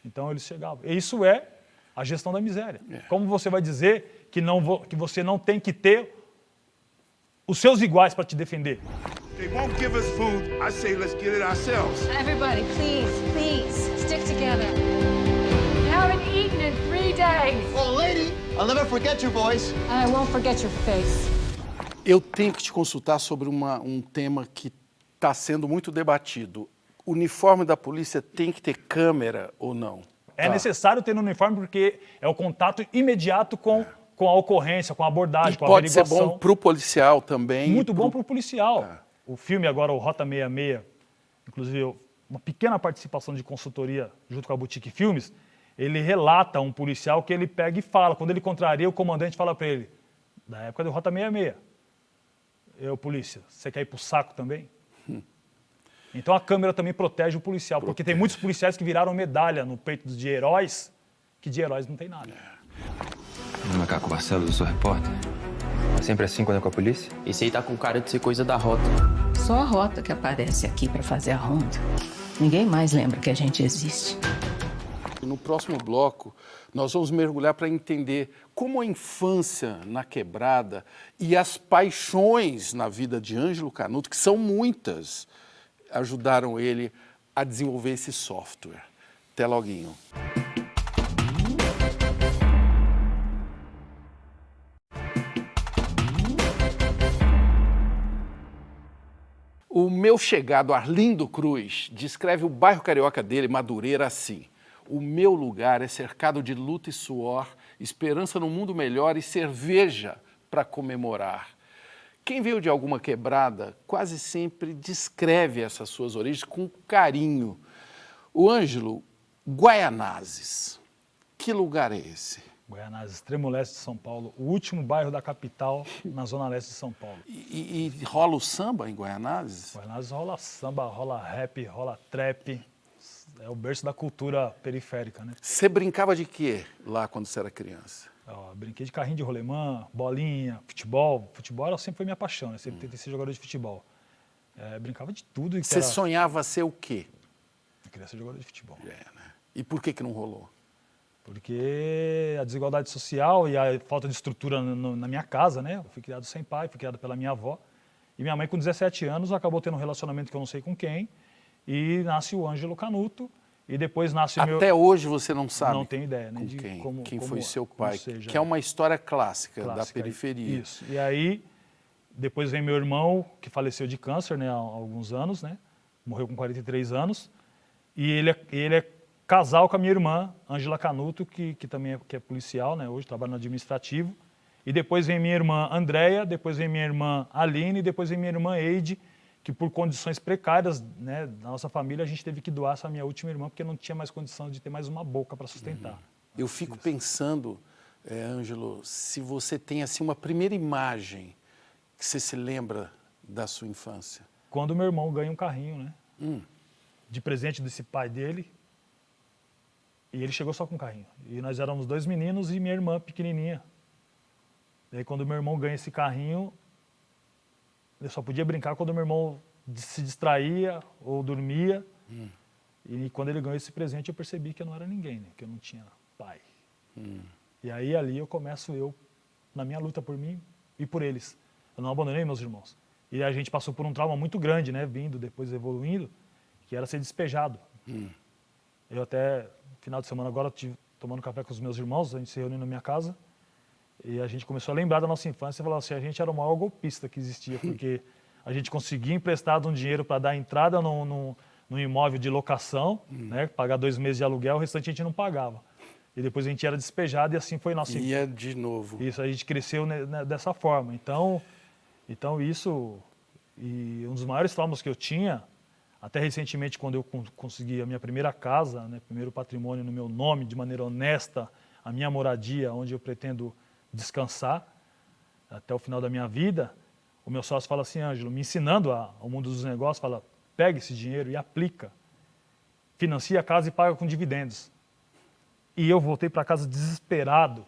Speaker 2: Então, eles chegavam. E isso é a gestão da miséria. Como você vai dizer que você não tem que ter os seus iguais para te defender?
Speaker 4: They won't give us food. I say let's get it ourselves.
Speaker 16: Everybody, please, stick together. You haven't eaten in 3 days.
Speaker 8: Oh, lady, I'll never forget your voice.
Speaker 16: I won't forget your face.
Speaker 1: Eu tenho que te consultar sobre um tema que está sendo muito debatido. O uniforme da polícia tem que ter câmera ou não?
Speaker 2: É necessário ter no uniforme porque é o contato imediato com a ocorrência, com a abordagem, com a averiguação.
Speaker 1: Pode ser bom para o policial também.
Speaker 2: Muito bom para o policial. O filme agora, o Rota 66, inclusive uma pequena participação de consultoria junto com a Boutique Filmes, ele relata um policial que ele pega e fala, quando ele contraria, o comandante fala para ele, da época do Rota 66, polícia, você quer ir pro saco também? Então a câmera também protege o policial, porque tem muitos policiais que viraram medalha no peito de heróis, que de heróis não tem nada.
Speaker 17: Meu nome é Caco Barcelos, eu sou repórter. É sempre assim quando é com a polícia?
Speaker 7: Esse aí tá com cara de ser coisa da Rota.
Speaker 18: Só a Rota que aparece aqui pra fazer a ronda. Ninguém mais lembra que a gente existe.
Speaker 1: No próximo bloco, nós vamos mergulhar para entender como a infância na quebrada e as paixões na vida de Ângelo Canuto, que são muitas, ajudaram ele a desenvolver esse software. Até loguinho. O meu chegado Arlindo Cruz descreve o bairro carioca dele, Madureira, assim: o meu lugar é cercado de luta e suor, esperança num mundo melhor e cerveja para comemorar. Quem veio de alguma quebrada quase sempre descreve essas suas origens com carinho. O Ângelo, Guaianazes, que lugar é esse?
Speaker 2: Guaianazes, extremo leste de São Paulo, o último bairro da capital, na zona leste de São Paulo.
Speaker 1: E rola o samba em Guaianazes?
Speaker 2: Guaianazes rola samba, rola rap, rola trap. É o berço da cultura periférica, né?
Speaker 1: Você brincava de quê lá quando você era criança?
Speaker 2: Brinquei de carrinho de rolemã, bolinha, futebol. Futebol sempre foi minha paixão, né? Sempre tentei ser jogador de futebol. Brincava de tudo.
Speaker 1: Você sonhava ser o quê?
Speaker 2: Eu queria ser jogador de futebol.
Speaker 1: Né? E por que não rolou?
Speaker 2: Porque a desigualdade social e a falta de estrutura na minha casa, né? Eu fui criado sem pai, fui criado pela minha avó. E minha mãe, com 17 anos, acabou tendo um relacionamento que eu não sei com quem. E nasce o Ângelo Canuto. E depois nasce o meu...
Speaker 1: Até hoje você não sabe?
Speaker 2: Não tenho ideia, né?
Speaker 1: De quem?
Speaker 2: Como
Speaker 1: Foi seu pai?
Speaker 2: Seja,
Speaker 1: que é uma história clássica da periferia.
Speaker 2: Isso. E aí, depois vem meu irmão, que faleceu de câncer, né? Há alguns anos, né? Morreu com 43 anos. E ele é casal com a minha irmã, Ângela Canuto, que também é policial, né? Hoje trabalha no administrativo. E depois vem minha irmã Andréia, depois vem minha irmã Aline, depois vem minha irmã Eide, que por condições precárias, né, da nossa família, a gente teve que doar essa minha última irmã, porque não tinha mais condição de ter mais uma boca para sustentar.
Speaker 1: Eu fico pensando, Ângelo, se você tem assim uma primeira imagem que você se lembra da sua infância.
Speaker 2: Quando meu irmão ganha um carrinho, né? De presente desse pai dele. E ele chegou só com um carrinho. E nós éramos 2 meninos e minha irmã pequenininha. E aí quando meu irmão ganha esse carrinho, eu só podia brincar quando meu irmão se distraía ou dormia. E quando ele ganhou esse presente, eu percebi que eu não era ninguém, né? Que eu não tinha pai. E aí ali eu começo na minha luta por mim e por eles. Eu não abandonei meus irmãos. E a gente passou por um trauma muito grande, né? Vindo, depois evoluindo, que era ser despejado. Eu até, no final de semana agora, estive tomando café com os meus irmãos, a gente se reuniu na minha casa, e a gente começou a lembrar da nossa infância e falou assim, a gente era o maior golpista que existia, porque a gente conseguia emprestado um dinheiro para dar entrada num imóvel de locação, né? Pagar 2 meses de aluguel, o restante a gente não pagava. E depois a gente era despejado e assim foi nossa infância.
Speaker 1: Ia de novo.
Speaker 2: Isso, a gente cresceu dessa forma. Então isso, e um dos maiores traumas que eu tinha, até recentemente, quando eu consegui a minha primeira casa, né, primeiro patrimônio no meu nome, de maneira honesta, a minha moradia, onde eu pretendo descansar até o final da minha vida, o meu sócio fala assim, Ângelo, me ensinando ao mundo dos negócios, fala, pega esse dinheiro e aplica, financia a casa e paga com dividendos. E eu voltei para casa desesperado,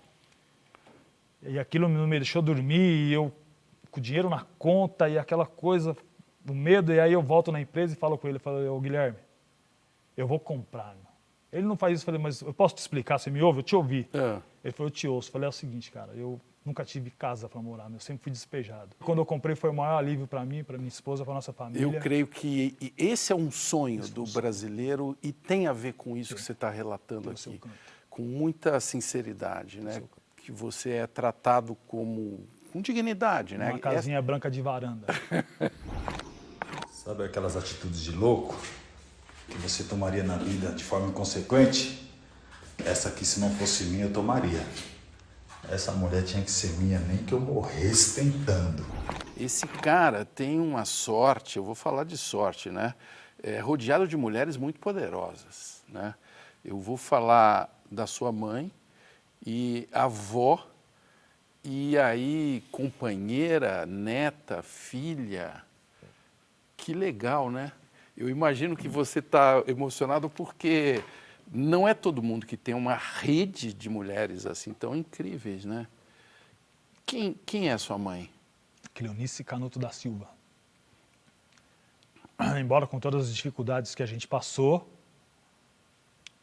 Speaker 2: e aquilo não me deixou dormir, e eu com o dinheiro na conta, e aquela coisa... o medo, e aí eu volto na empresa e falo com ele, ô Guilherme, eu vou comprar. Meu. Ele não faz isso, eu falei, mas eu posso te explicar, você me ouve? Eu te ouvi. Ele falou, eu te ouço. Eu falei, é o seguinte, cara, eu nunca tive casa para morar, eu sempre fui despejado. Quando eu comprei foi o maior alívio para mim, para minha esposa, para nossa família.
Speaker 1: Eu creio que esse é um sonho do brasileiro e tem a ver com isso que você está relatando aqui, com muita sinceridade, né? Que você é tratado com dignidade, né?
Speaker 2: Uma casinha branca de varanda.
Speaker 4: Sabe aquelas atitudes de louco que você tomaria na vida de forma inconsequente? Essa aqui, se não fosse minha, eu tomaria. Essa mulher tinha que ser minha, nem que eu morresse tentando.
Speaker 1: Esse cara tem uma sorte, eu vou falar de sorte, né? Rodeado de mulheres muito poderosas, né? Eu vou falar da sua mãe e avó, e aí companheira, neta, filha. Que legal, né? Eu imagino que você está emocionado porque não é todo mundo que tem uma rede de mulheres assim tão incríveis, né? Quem é sua mãe?
Speaker 2: Cleonice Canuto da Silva. Embora com todas as dificuldades que a gente passou,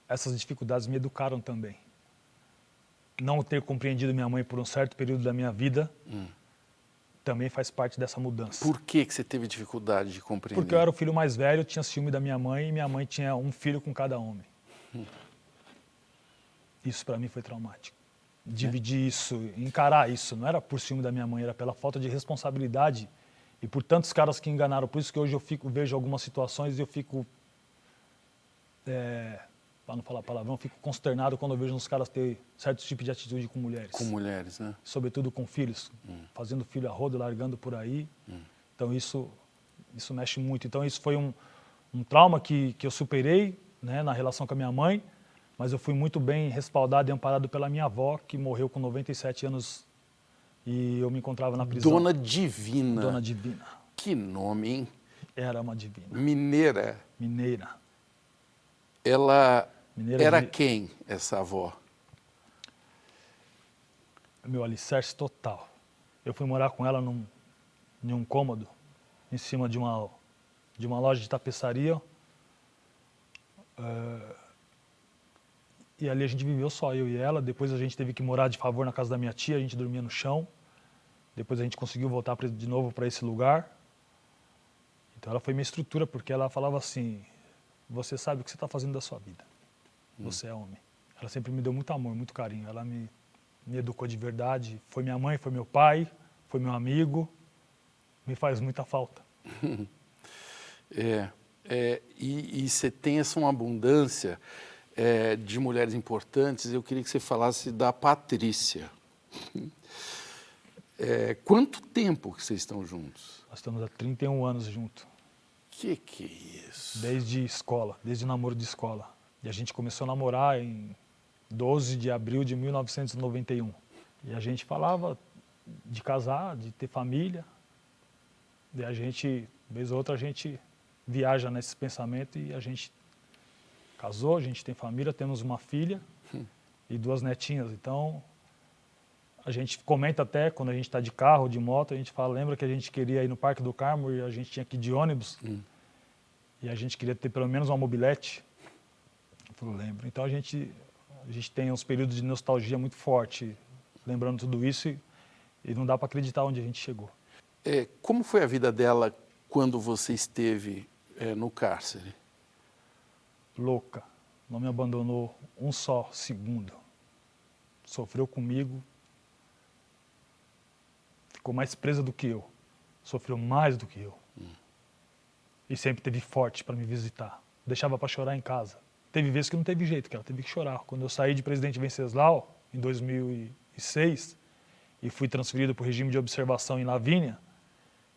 Speaker 2: essas dificuldades me educaram também. Não ter compreendido minha mãe por um certo período da minha vida também faz parte dessa mudança.
Speaker 1: Por que você teve dificuldade de compreender?
Speaker 2: Porque eu era o filho mais velho, tinha ciúme da minha mãe e minha mãe tinha um filho com cada homem. Isso para mim foi traumático. Dividir isso, encarar isso, não era por ciúme da minha mãe, era pela falta de responsabilidade e por tantos caras que enganaram. Por isso que hoje eu vejo algumas situações e eu fico para não falar palavrão, fico consternado quando eu vejo uns caras ter certos tipos de atitude com mulheres.
Speaker 1: Com mulheres, né?
Speaker 2: Sobretudo com filhos, fazendo filho a rodo, largando por aí. Então isso mexe muito. Então isso foi um trauma que eu superei, né, na relação com a minha mãe, mas eu fui muito bem respaldado e amparado pela minha avó, que morreu com 97 anos e eu me encontrava na prisão.
Speaker 1: Dona Divina.
Speaker 2: Dona Divina.
Speaker 1: Que nome, hein?
Speaker 2: Era uma divina.
Speaker 1: Mineira.
Speaker 2: Mineira.
Speaker 1: Ela era
Speaker 2: de...
Speaker 1: quem, essa avó?
Speaker 2: Meu alicerce total. Eu fui morar com ela em um cômodo, em cima de uma loja de tapeçaria. E ali a gente viveu só, eu e ela. Depois a gente teve que morar de favor na casa da minha tia, a gente dormia no chão. Depois a gente conseguiu voltar de novo para esse lugar. Então ela foi minha estrutura, porque ela falava assim, você sabe o que você está fazendo da sua vida. Você é homem. Ela sempre me deu muito amor, muito carinho. Ela me educou de verdade. Foi minha mãe, foi meu pai, foi meu amigo. Me faz muita falta.
Speaker 1: E você tem essa uma abundância de mulheres importantes. Eu queria que você falasse da Patrícia. Quanto tempo que vocês estão juntos?
Speaker 2: Nós estamos há 31 anos juntos.
Speaker 1: Que é isso?
Speaker 2: Desde escola, desde namoro de escola. E a gente começou a namorar em 12 de abril de 1991. E a gente falava de casar, de ter família. E a gente, vez ou outra, a gente viaja nesse pensamento e a gente casou, a gente tem família, temos uma filha e 2 netinhas. Então, a gente comenta até, quando a gente está de carro, de moto, a gente fala, lembra que a gente queria ir no Parque do Carmo e a gente tinha que ir de ônibus? E a gente queria ter pelo menos uma mobilete? Eu falo, lembro. Então a gente tem uns períodos de nostalgia muito forte, lembrando tudo isso e não dá para acreditar onde a gente chegou.
Speaker 1: Como foi a vida dela quando você esteve no cárcere?
Speaker 2: Louca. Não me abandonou um só segundo. Sofreu comigo. Ficou mais presa do que eu. Sofreu mais do que eu. E sempre teve forte para me visitar. Deixava para chorar em casa. Teve vezes que não teve jeito, que ela teve que chorar. Quando eu saí de Presidente Venceslau, em 2006, e fui transferido para o regime de observação em Lavínia,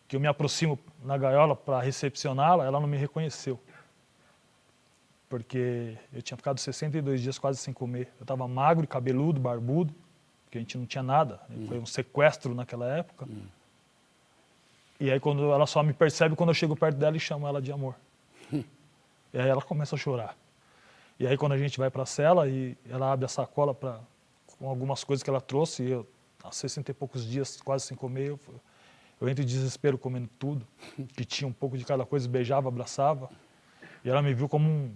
Speaker 2: que eu me aproximo na gaiola para recepcioná-la, ela não me reconheceu. Porque eu tinha ficado 62 dias quase sem comer. Eu estava magro, cabeludo, barbudo, porque a gente não tinha nada. Foi um sequestro naquela época. E aí quando ela só me percebe quando eu chego perto dela e chamo ela de amor. E aí ela começa a chorar. E aí quando a gente vai para a cela e ela abre a sacola com algumas coisas que ela trouxe, e eu, há 60 e poucos dias quase sem comer, eu entro em desespero comendo tudo, que tinha um pouco de cada coisa, beijava, abraçava. E ela me viu como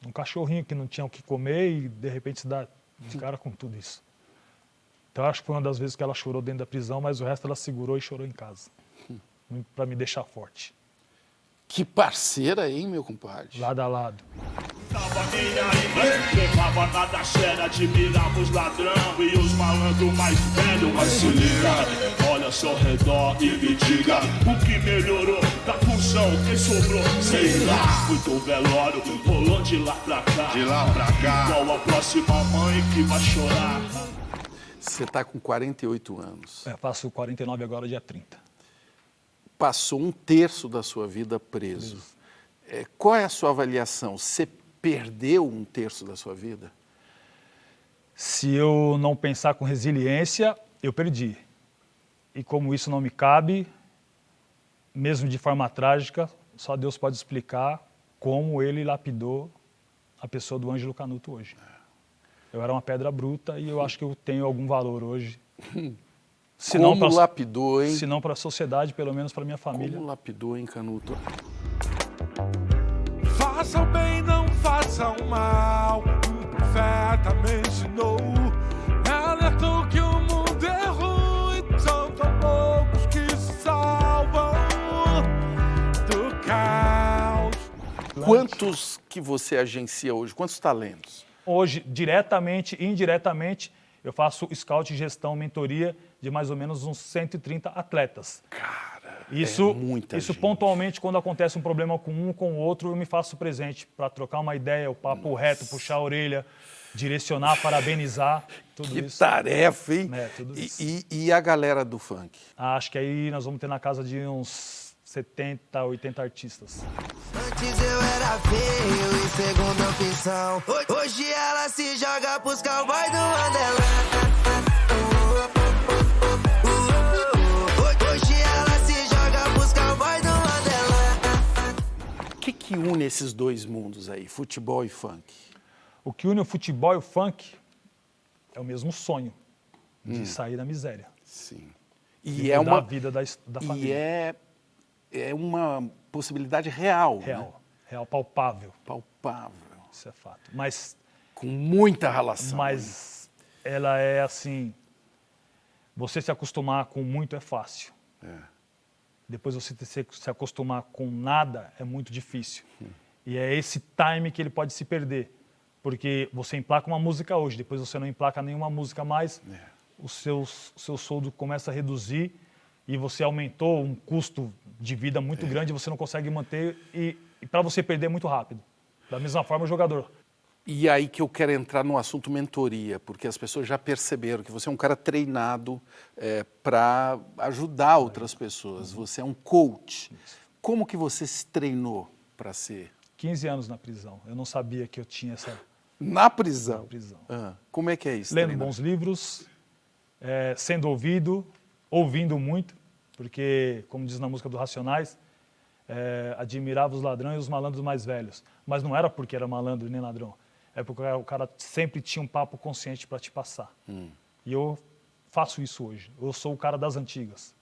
Speaker 2: um cachorrinho que não tinha o que comer e de repente se dá de cara com tudo isso. Então acho que foi uma das vezes que ela chorou dentro da prisão, mas o resto ela segurou e chorou em casa, para me deixar forte.
Speaker 1: Que parceira, hein, meu compadre?
Speaker 2: Lado a lado.
Speaker 4: Tava nem aí, levava nada sério, admirava os ladrão e os malandros mais velhos. Mas se liga, olha ao seu redor e me diga o que melhorou da função, quem sobrou, sei lá. Fui do velório, rolou de lá pra cá. De lá pra cá. Qual a próxima mãe que vai chorar?
Speaker 1: Você tá com 48 anos.
Speaker 2: Faço 49 agora, dia 30.
Speaker 1: Passou 1/3 da sua vida preso. Qual é a sua avaliação? Você perdeu 1/3 da sua vida?
Speaker 2: Se eu não pensar com resiliência, eu perdi. E como isso não me cabe, mesmo de forma trágica, só Deus pode explicar como ele lapidou a pessoa do Ângelo Canuto hoje. Eu era uma pedra bruta e eu acho que eu tenho algum valor hoje.
Speaker 1: Como lapidou, hein?
Speaker 2: Se não para a sociedade, pelo menos para minha família.
Speaker 1: Como lapidou, hein, Canuto?
Speaker 4: Faça o bem, não faça o mal. Um profeta me ensinou. Alertou que o mundo é ruim. São tão poucos que se salvam do caos.
Speaker 1: Quantos que você agencia hoje? Quantos talentos?
Speaker 2: Hoje, diretamente e indiretamente, eu faço scout, gestão, mentoria de mais ou menos uns 130 atletas.
Speaker 1: Caramba!
Speaker 2: Isso,
Speaker 1: muita
Speaker 2: isso
Speaker 1: gente.
Speaker 2: pontualmente, quando acontece um problema com um com o outro, eu me faço presente para trocar uma ideia, o papo reto, puxar a orelha, direcionar, parabenizar, tudo
Speaker 1: Que
Speaker 2: isso.
Speaker 1: tarefa, hein?
Speaker 2: Tudo isso.
Speaker 1: E a galera do funk?
Speaker 2: Acho que aí nós vamos ter na casa de uns 70, 80 artistas.
Speaker 19: Antes eu era feio e segunda opção. Hoje ela se joga pros cowboys do Underland. Hoje ela se joga pros cowboys do Underland.
Speaker 1: O que une esses dois mundos aí, futebol e funk?
Speaker 2: O que une o futebol e o funk é o mesmo sonho de sair da miséria.
Speaker 1: Sim.
Speaker 2: E é uma vida da família.
Speaker 1: E é uma possibilidade real.
Speaker 2: Real, palpável.
Speaker 1: Palpável.
Speaker 2: Isso é fato. Mas
Speaker 1: com muita relação.
Speaker 2: Mas ela é assim, você se acostumar com muito é fácil. Depois você se acostumar com nada é muito difícil. E é esse time que ele pode se perder. Porque você emplaca uma música hoje, depois você não emplaca nenhuma música mais, o seu soldo começa a reduzir e você aumentou um custo de vida muito grande, você não consegue manter e para você perder é muito rápido. Da mesma forma o jogador.
Speaker 1: E aí que eu quero entrar no assunto mentoria, porque as pessoas já perceberam que você é um cara treinado para ajudar outras pessoas, você é um coach. Como que você se treinou para ser?
Speaker 2: 15 anos na prisão, eu não sabia que eu tinha essa...
Speaker 1: Na prisão?
Speaker 2: Na prisão.
Speaker 1: Como é que é isso?
Speaker 2: Lendo
Speaker 1: treinar?
Speaker 2: Bons livros, sendo ouvindo muito, porque, como diz na música do Racionais, admirava os ladrões e os malandros mais velhos. Mas não era porque era malandro nem ladrão, é porque o cara sempre tinha um papo consciente para te passar. E eu faço isso hoje. Eu sou o cara das antigas.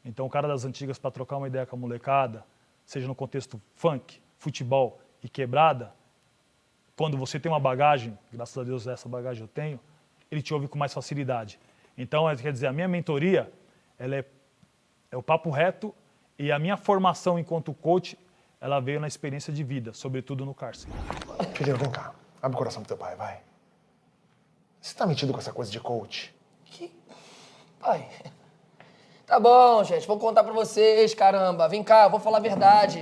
Speaker 2: Então, o cara das antigas, para trocar uma ideia com a molecada, seja no contexto funk, futebol e quebrada, quando você tem uma bagagem, graças a Deus essa bagagem eu tenho, ele te ouve com mais facilidade. Então, quer dizer, a minha mentoria, ela é o papo reto e a minha formação enquanto coach, ela veio na experiência de vida, sobretudo no cárcere.
Speaker 13: Filhinho, vem cá. Abre o coração pro teu pai, vai. Você tá metido com essa coisa de coach?
Speaker 20: Pai, tá bom, gente, vou contar pra vocês, caramba. Vem cá, vou falar a verdade.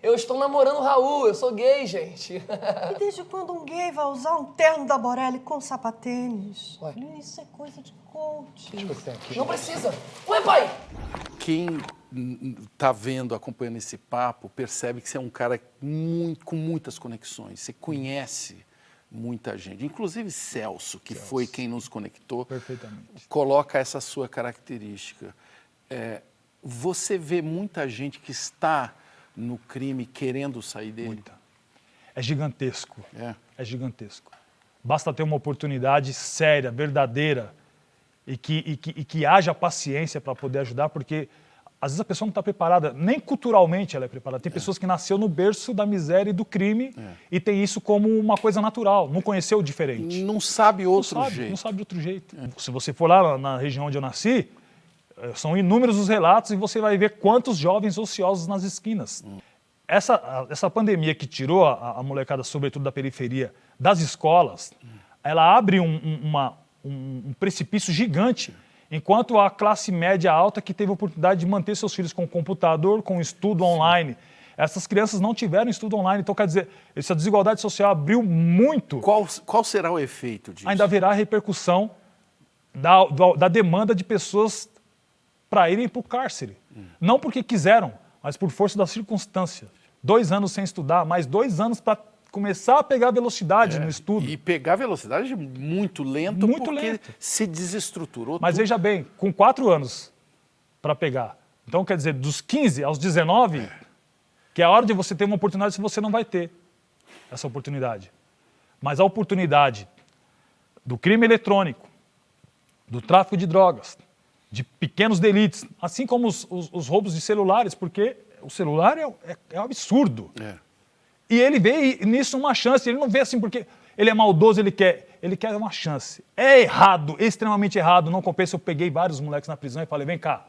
Speaker 20: Eu estou namorando o Raul, eu sou gay, gente.
Speaker 21: E desde quando um gay vai usar um terno da Borelli com sapatênis? Isso é coisa de coach.
Speaker 20: Não precisa. Ué, pai!
Speaker 1: Quem tá vendo, acompanhando esse papo, percebe que você é um cara com muitas conexões. Você conhece muita gente. Inclusive Celso, que foi quem nos conectou,
Speaker 2: perfeitamente,
Speaker 1: coloca essa sua característica. Você vê muita gente que está no crime querendo sair dele?
Speaker 2: Muita. É gigantesco. É gigantesco. Basta ter uma oportunidade séria, verdadeira e que haja paciência para poder ajudar, porque às vezes a pessoa não está preparada, nem culturalmente ela é preparada. Tem pessoas que nasceu no berço da miséria e do crime e tem isso como uma coisa natural, não conheceu o diferente.
Speaker 1: Não sabe outro jeito.
Speaker 2: Não sabe de outro jeito. Se você for lá na região onde eu nasci, são inúmeros os relatos e você vai ver quantos jovens ociosos nas esquinas. Essa pandemia que tirou a molecada, sobretudo da periferia, das escolas, ela abre um precipício gigante, enquanto a classe média alta que teve a oportunidade de manter seus filhos com computador, com estudo online. Essas crianças não tiveram estudo online. Então, quer dizer, essa desigualdade social abriu muito.
Speaker 1: Qual será o efeito disso?
Speaker 2: Ainda haverá repercussão da demanda de pessoas para irem para o cárcere. Não porque quiseram, mas por força da circunstância. 2 anos sem estudar, mais 2 anos para começar a pegar velocidade no estudo.
Speaker 1: E pegar velocidade muito lento, porque se desestruturou.
Speaker 2: Mas veja bem, com 4 anos para pegar. Então, quer dizer, dos 15 aos 19, que é a hora de você ter uma oportunidade, se você não vai ter essa oportunidade. Mas a oportunidade do crime eletrônico, do tráfico de drogas, de pequenos delitos, assim como os roubos de celulares, porque o celular é um absurdo. E ele vê nisso uma chance, ele não vê assim porque ele é maldoso, ele quer uma chance. É errado, extremamente errado, não compensa. Eu peguei vários moleques na prisão e falei, vem cá,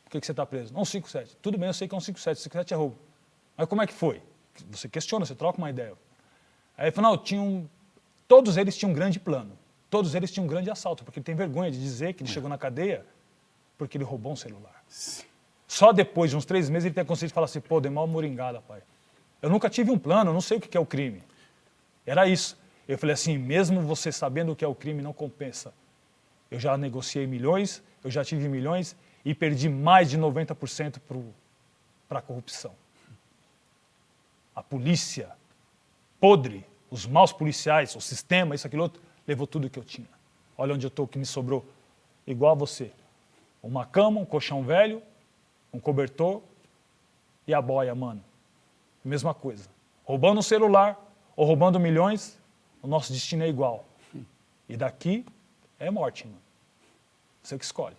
Speaker 2: por que você está preso? Não, 5-7. Tudo bem, eu sei que é um 5-7, 5-7 é roubo. Mas como é que foi? Você questiona, você troca uma ideia. Aí ele falou, não, todos eles tinham um grande plano. Todos eles tinham um grande assalto, porque ele tem vergonha de dizer que ele chegou na cadeia Porque ele roubou um celular. Só depois de uns 3 meses ele tem a consciência de falar assim, pô, dei mal moringada, pai. Eu nunca tive um plano, eu não sei o que é o crime. Era isso. Eu falei assim, mesmo você sabendo o que é o crime, não compensa. Eu já negociei milhões, eu já tive milhões e perdi mais de 90% para a corrupção. A polícia, podre, os maus policiais, o sistema, isso, aquilo outro, levou tudo que eu tinha. Olha onde eu estou, o que me sobrou. Igual a você. Uma cama, um colchão velho, um cobertor e a boia, mano. Mesma coisa. Roubando um celular ou roubando milhões, o nosso destino é igual. E daqui é morte, mano. Você que escolhe.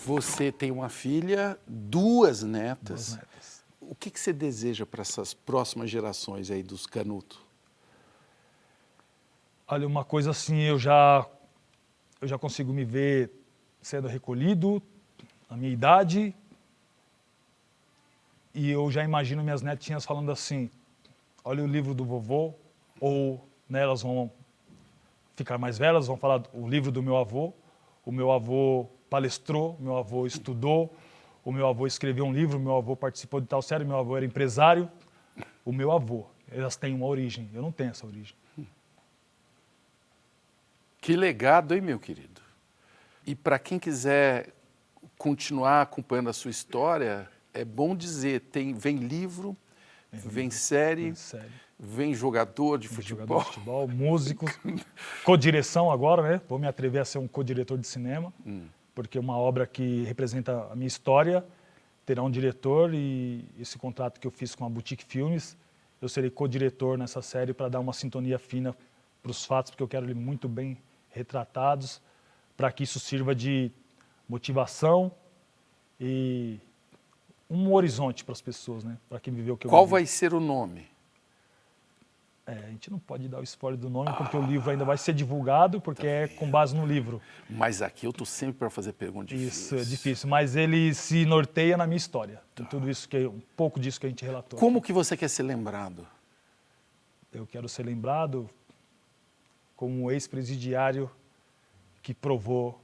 Speaker 1: Você tem uma filha, 2 netas. O que você deseja para essas próximas gerações aí dos Canuto?
Speaker 2: Olha, uma coisa assim, eu já consigo me ver sendo recolhido, a minha idade, e eu já imagino minhas netinhas falando assim, olha o livro do vovô, ou né, elas vão ficar mais velhas, vão falar o livro do meu avô, o meu avô palestrou, o meu avô estudou, o meu avô escreveu um livro, o meu avô participou de tal série, o meu avô era empresário, o meu avô, elas têm uma origem, eu não tenho essa origem.
Speaker 1: Que legado, hein, meu querido? E para quem quiser continuar acompanhando a sua história, é bom dizer, vem livro, vem série, vem jogador de futebol.
Speaker 2: Músico, co-direção agora, né? Vou me atrever a ser um co-diretor de cinema, porque uma obra que representa a minha história terá um diretor e esse contrato que eu fiz com a Boutique Filmes, eu serei co-diretor nessa série para dar uma sintonia fina para os fatos, porque eu quero eles muito bem retratados, para que isso sirva de motivação e um horizonte para as pessoas, né? Para quem viveu o que eu vivi.
Speaker 1: Qual vai ser o nome?
Speaker 2: A gente não pode dar o spoiler do nome, porque o livro ainda vai ser divulgado, porque é com base no livro.
Speaker 1: Mas aqui eu estou sempre para fazer perguntas difíceis.
Speaker 2: Isso, é difícil, mas ele se norteia na minha história. Tudo isso, um pouco disso que a gente relatou.
Speaker 1: Como que você quer ser lembrado?
Speaker 2: Eu quero ser lembrado como um ex-presidiário que provou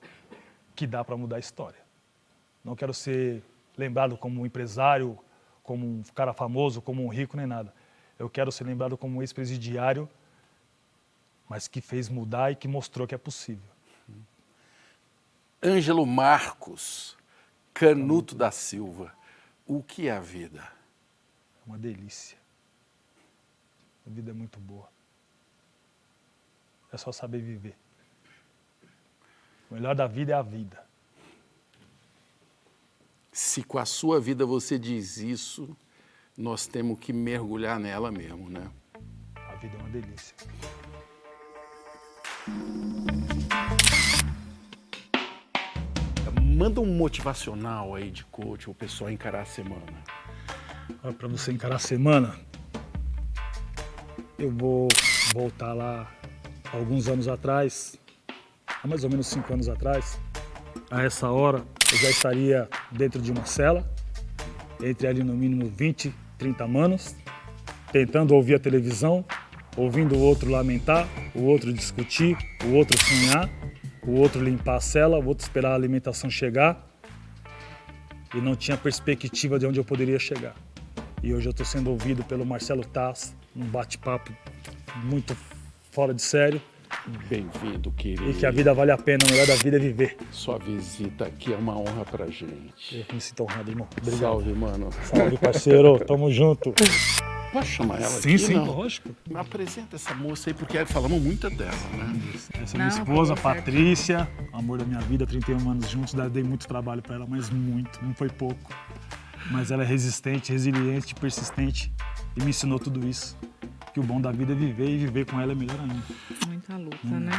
Speaker 2: que dá para mudar a história. Não quero ser lembrado como um empresário, como um cara famoso, como um rico, nem nada. Eu quero ser lembrado como um ex-presidiário, mas que fez mudar e que mostrou que é possível.
Speaker 1: Ângelo Marcos Canuto da Silva, o que é a vida?
Speaker 2: É uma delícia. A vida é muito boa. É só saber viver. O melhor da vida é a vida.
Speaker 1: Se com a sua vida você diz isso, nós temos que mergulhar nela mesmo, né?
Speaker 2: A vida é uma delícia.
Speaker 1: Manda um motivacional aí de coach, o pessoal encarar a semana.
Speaker 2: Para você encarar a semana, eu vou voltar lá alguns anos atrás, há mais ou menos 5 anos atrás. A essa hora, eu já estaria dentro de uma cela, entre ali no mínimo 20, 30 manos, tentando ouvir a televisão, ouvindo o outro lamentar, o outro discutir, o outro sonhar, o outro limpar a cela, o outro esperar a alimentação chegar, e não tinha perspectiva de onde eu poderia chegar. E hoje eu estou sendo ouvido pelo Marcelo Taz, um bate-papo muito fora de sério.
Speaker 1: Bem-vindo, querido.
Speaker 2: E que a vida vale a pena, o melhor da vida é viver.
Speaker 1: Sua visita aqui é uma honra pra gente.
Speaker 2: Eu me sinto honrado, irmão. Obrigado.
Speaker 1: Salve, mano.
Speaker 2: Salve, parceiro. Tamo junto.
Speaker 1: Posso chamar ela
Speaker 2: sim,
Speaker 1: aqui?
Speaker 2: Sim,
Speaker 1: não?
Speaker 2: Lógico.
Speaker 1: Me apresenta essa moça aí, porque falamos muito dela, né?
Speaker 2: Essa é minha esposa, Patrícia, amor da minha vida, 31 anos juntos. Dei muito trabalho pra ela, mas muito, não foi pouco. Mas ela é resistente, resiliente, persistente e me ensinou tudo isso. Que o bom da vida é viver e viver com ela é melhor ainda.
Speaker 3: Muita luta, né?